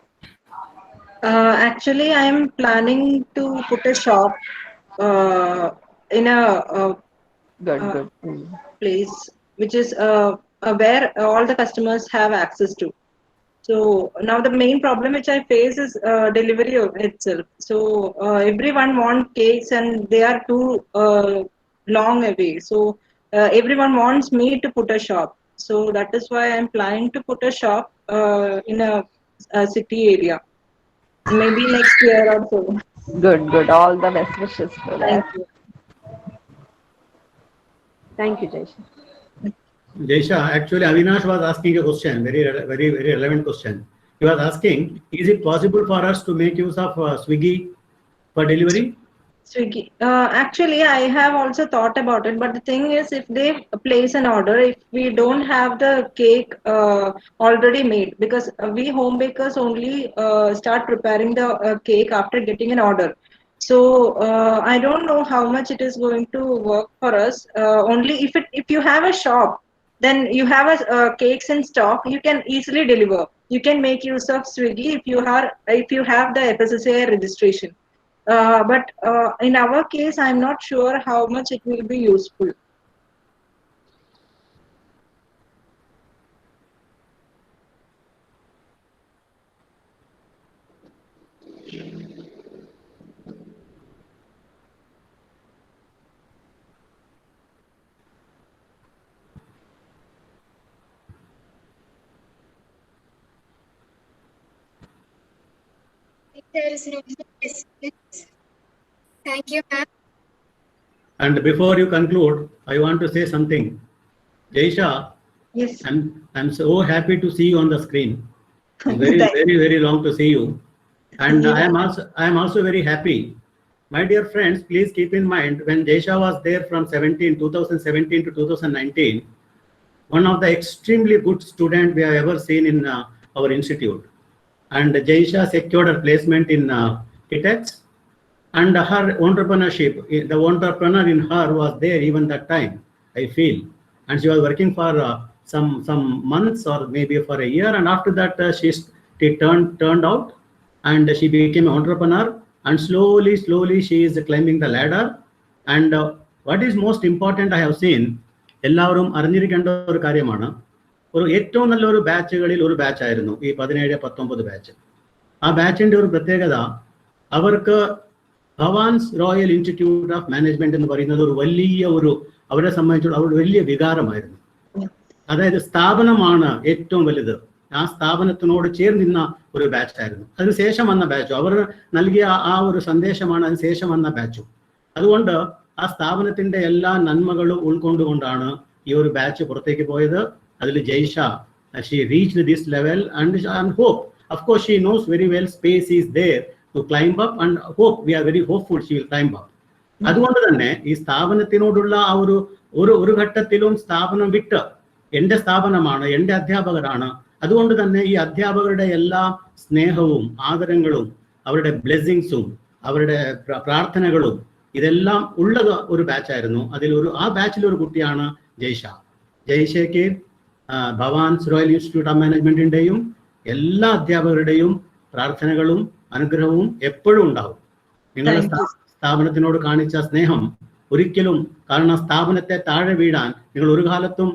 Actually, I am planning to put a shop in a Good. place which is where all the customers have access to. So now the main problem which I face is delivery of itself. So everyone wants cakes and they are too long away. So everyone wants me to put a shop. So that is why I'm planning to put a shop in a city area. Maybe next year or so. Good. All the best wishes for Thank that. you. Thank you, Jaisha. Jaisha, actually Avinash was asking a question, very relevant question. He was asking, is it possible for us to make use of Swiggy for delivery? Swiggy. Actually, I have also thought about it, but the thing is, if they place an order, if we don't have the cake already made, because we home bakers only start preparing the cake after getting an order. So I don't know how much it is going to work for us. Only if you have a shop, then you have a cakes in stock, you can easily deliver. You can make use of Swiggy if you have the FSSAI registration. But in our case, I'm not sure how much it will be useful. If there is no more questions, thank you, ma'am. And before you conclude, I want to say something. Jaisha, yes, I'm so happy to see you on the screen. It's very long to see you. And yeah. I am also very happy. My dear friends, please keep in mind when Jaisha was there from 2017 to 2019, one of the extremely good students we have ever seen in our institute. And Jaisha secured her placement in KITEX, and her entrepreneurship, the entrepreneur in her was there even that time, I feel. And she was working for some months or maybe for a year, and after that she turned out and she became an entrepreneur, and slowly she is climbing the ladder. And what is most important I have seen, എല്ലാവരും അറിഞ്ഞിരിക്കേണ്ട ഒരു കാര്യമാണ്, ഒരു ഏറ്റവും നല്ലൊരു ബാച്ചുകളിൽ ഒരു batch ആയിരുന്നു ഈ 17-19 ബാച്ച്. ആ ബാച്ചിന്റെ ഒരു പ്രത്യേകത, അവർക്ക് ഭവാൻസ് റോയൽ ഇൻസ്റ്റിറ്റ്യൂട്ട് ഓഫ് മാനേജ്മെന്റ് എന്ന് പറയുന്നത് ഒരു വലിയ അവരെ സംബന്ധിച്ചുള്ള അവരുടെ വലിയ വികാരമായിരുന്നു. അതായത് സ്ഥാപനമാണ് ഏറ്റവും വലുത്, ആ സ്ഥാപനത്തിനോട് ചേർന്നിരുന്ന ഒരു ബാച്ച് ആയിരുന്നു. അതിനുശേഷം വന്ന ബാച്ചും അവർ നൽകിയ ആ ഒരു സന്ദേശമാണ് അതിനുശേഷം വന്ന ബാച്ചും. അതുകൊണ്ട് ആ സ്ഥാപനത്തിന്റെ എല്ലാ നന്മകളും ഉൾക്കൊണ്ടുകൊണ്ടാണ് ഈ ഒരു ബാച്ച് പുറത്തേക്ക് പോയത്. അതിൽ Jay Shah, she reached this level and hope, of course she knows very well space is there to climb up, and hope, we are very hopeful she will climb up. അതുകൊണ്ട് തന്നെ ഈ സ്ഥാപനത്തിനോടുള്ള ആ ഒരു ഘട്ടത്തിലും സ്ഥാപനം വിട്ട്, എൻ്റെ സ്ഥാപനമാണ്, എൻ്റെ അധ്യാപകരാണ്, അതുകൊണ്ട് തന്നെ ഈ അധ്യാപകരുടെ എല്ലാ സ്നേഹവും ആദരങ്ങളും അവരുടെ ബ്ലെസ്സിങ്സും അവരുടെ പ്രാർത്ഥനകളും ഇതെല്ലാം ഉള്ളത് ഒരു ബാച്ചായിരുന്നു. ആ ബാച്ചിലൊരു കുട്ടിയാണ് ജയ്ഷ. ജയ്ഷയ്ക്ക് ഭവാൻസ് റോയൽ ഇൻസ്റ്റിറ്റ്യൂട്ട് ഓഫ് മാനേജ്മെന്റിന്റെയും എല്ലാ അധ്യാപകരുടെയും പ്രാർത്ഥനകളും അനുഗ്രഹവും എപ്പോഴും ഉണ്ടാവും. നിങ്ങളുടെ സ്ഥാപനത്തിനോട് കാണിച്ച സ്നേഹം ഒരിക്കലും, കാരണം സ്ഥാപനത്തെ താഴെ വീഴാൻ നിങ്ങൾ ഒരു കാലത്തും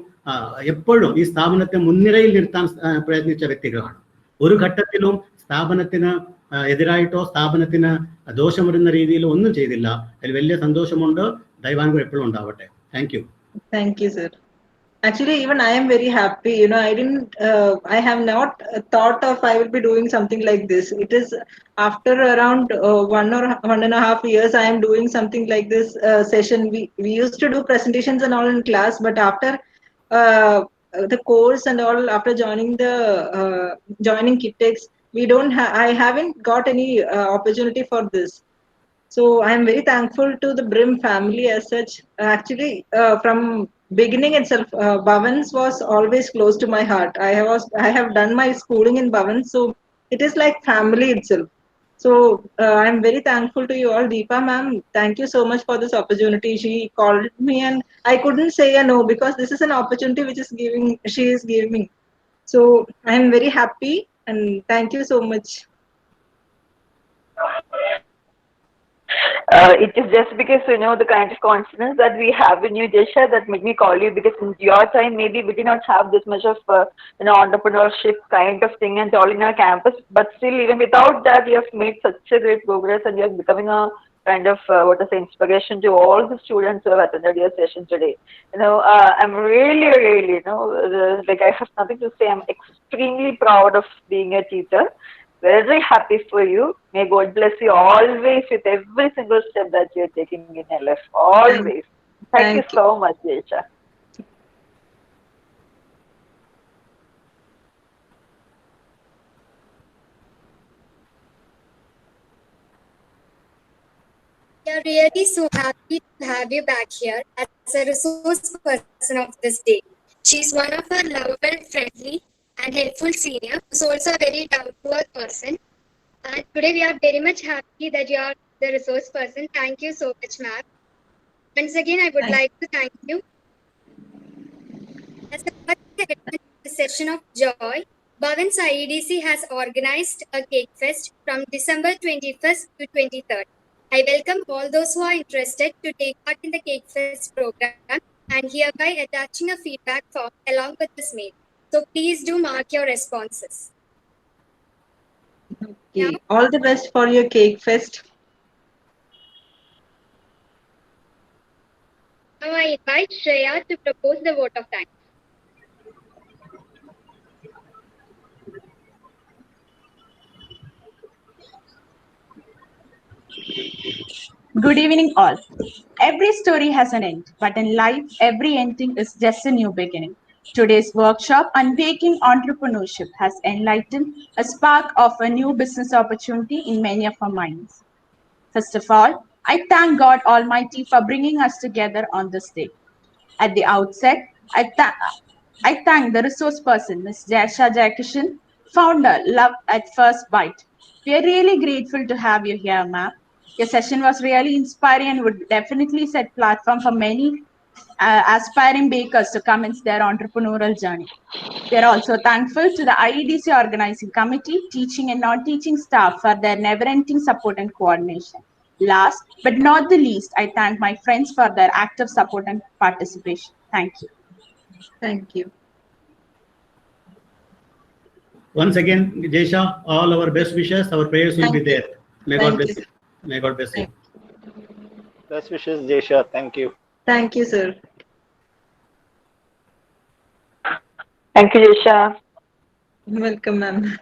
എപ്പോഴും ഈ സ്ഥാപനത്തെ മുൻനിരയിൽ നിർത്താൻ പ്രയത്നിച്ച വ്യക്തികളാണ്. ഒരു ഘട്ടത്തിലും സ്ഥാപനത്തിന് എതിരായിട്ടോ സ്ഥാപനത്തിന് ദോഷം വരുന്ന രീതിയിലോ ഒന്നും ചെയ്തില്ല. അതിൽ വലിയ സന്തോഷമുണ്ട്. ദൈവാനുഗ്രഹം എപ്പോഴും ഉണ്ടാവട്ടെ. Thank you. Thank you, sir. Actually, even I am very happy. I have not thought of I will be doing something like this. It is after around 1.5 years I am doing something like this session. We used to do presentations and all in class, but after uh, the course and all, after joining Kitex, I haven't got any opportunity for this. So I am very thankful to the Brim family as such. Actually, from beginning itself, Bhavans was always close to my heart. I have done my schooling in Bhavans, so it is like family itself. So I am very thankful to you all, Deepa ma'am. Thank you so much for this opportunity. She called me and I couldn't say a no because this is an opportunity which she is giving me. So I am very happy and thank you so much. It is just because you know the kind of confidence that we have in you, Jesha, that made me call you, because in your time maybe we did not have this much of entrepreneurship kind of thing and all in our campus, but still even without that you have made such a great progress and you are becoming a kind of what is the inspiration to all the students who have attended your session today. I'm really like I have nothing to say. I'm extremely proud of being a teacher. Very happy for you. May God bless you always with every single step that you're taking in your life. Always. Thank you Thank you. so much, Jesha. We are really so happy to have you back here as a resource person of this day. She's one of our lovable, friendly, and helpful senior who's also a very down-to-earth person. And today we are very much happy that you are the resource person. Thank you so much, ma'am. Once again, I would like to thank you. As a part of the session of joy, Bhavans IEDC has organized a cake fest from December 21st to 23rd. I welcome all those who are interested to take part in the cake fest program and hereby attaching a feedback form along with this mail. So please do mark your responses. Okay. All the best for your cake fest. Now I invite Shreya to propose the vote of thanks. Good evening, all. Every story has an end, but in life, every ending is just a new beginning. Today's workshop, Unbaking Entrepreneurship, has enlightened a spark of a new business opportunity in many of our minds. First of all, I thank God Almighty for bringing us together on this day. At the outset, I thank the resource person, Ms. Jasha Jaikishan, founder, Love at First Bite. We are really grateful to have you here, ma'am. Your session was really inspiring and would definitely set platform for many aspiring bakers to commence their entrepreneurial journey. We are also thankful to the IEDC organizing committee, teaching and non-teaching staff for their never-ending support and coordination. Last but not the least, I thank my friends for their active support and participation. Thank you. Thank you. Once again, Jesha, all our best wishes, our prayers will be there. May God bless you. May God bless you. Best wishes, Jesha. Thank you. Thank you, sir. Thank you, Jesha. Welcome, ma'am.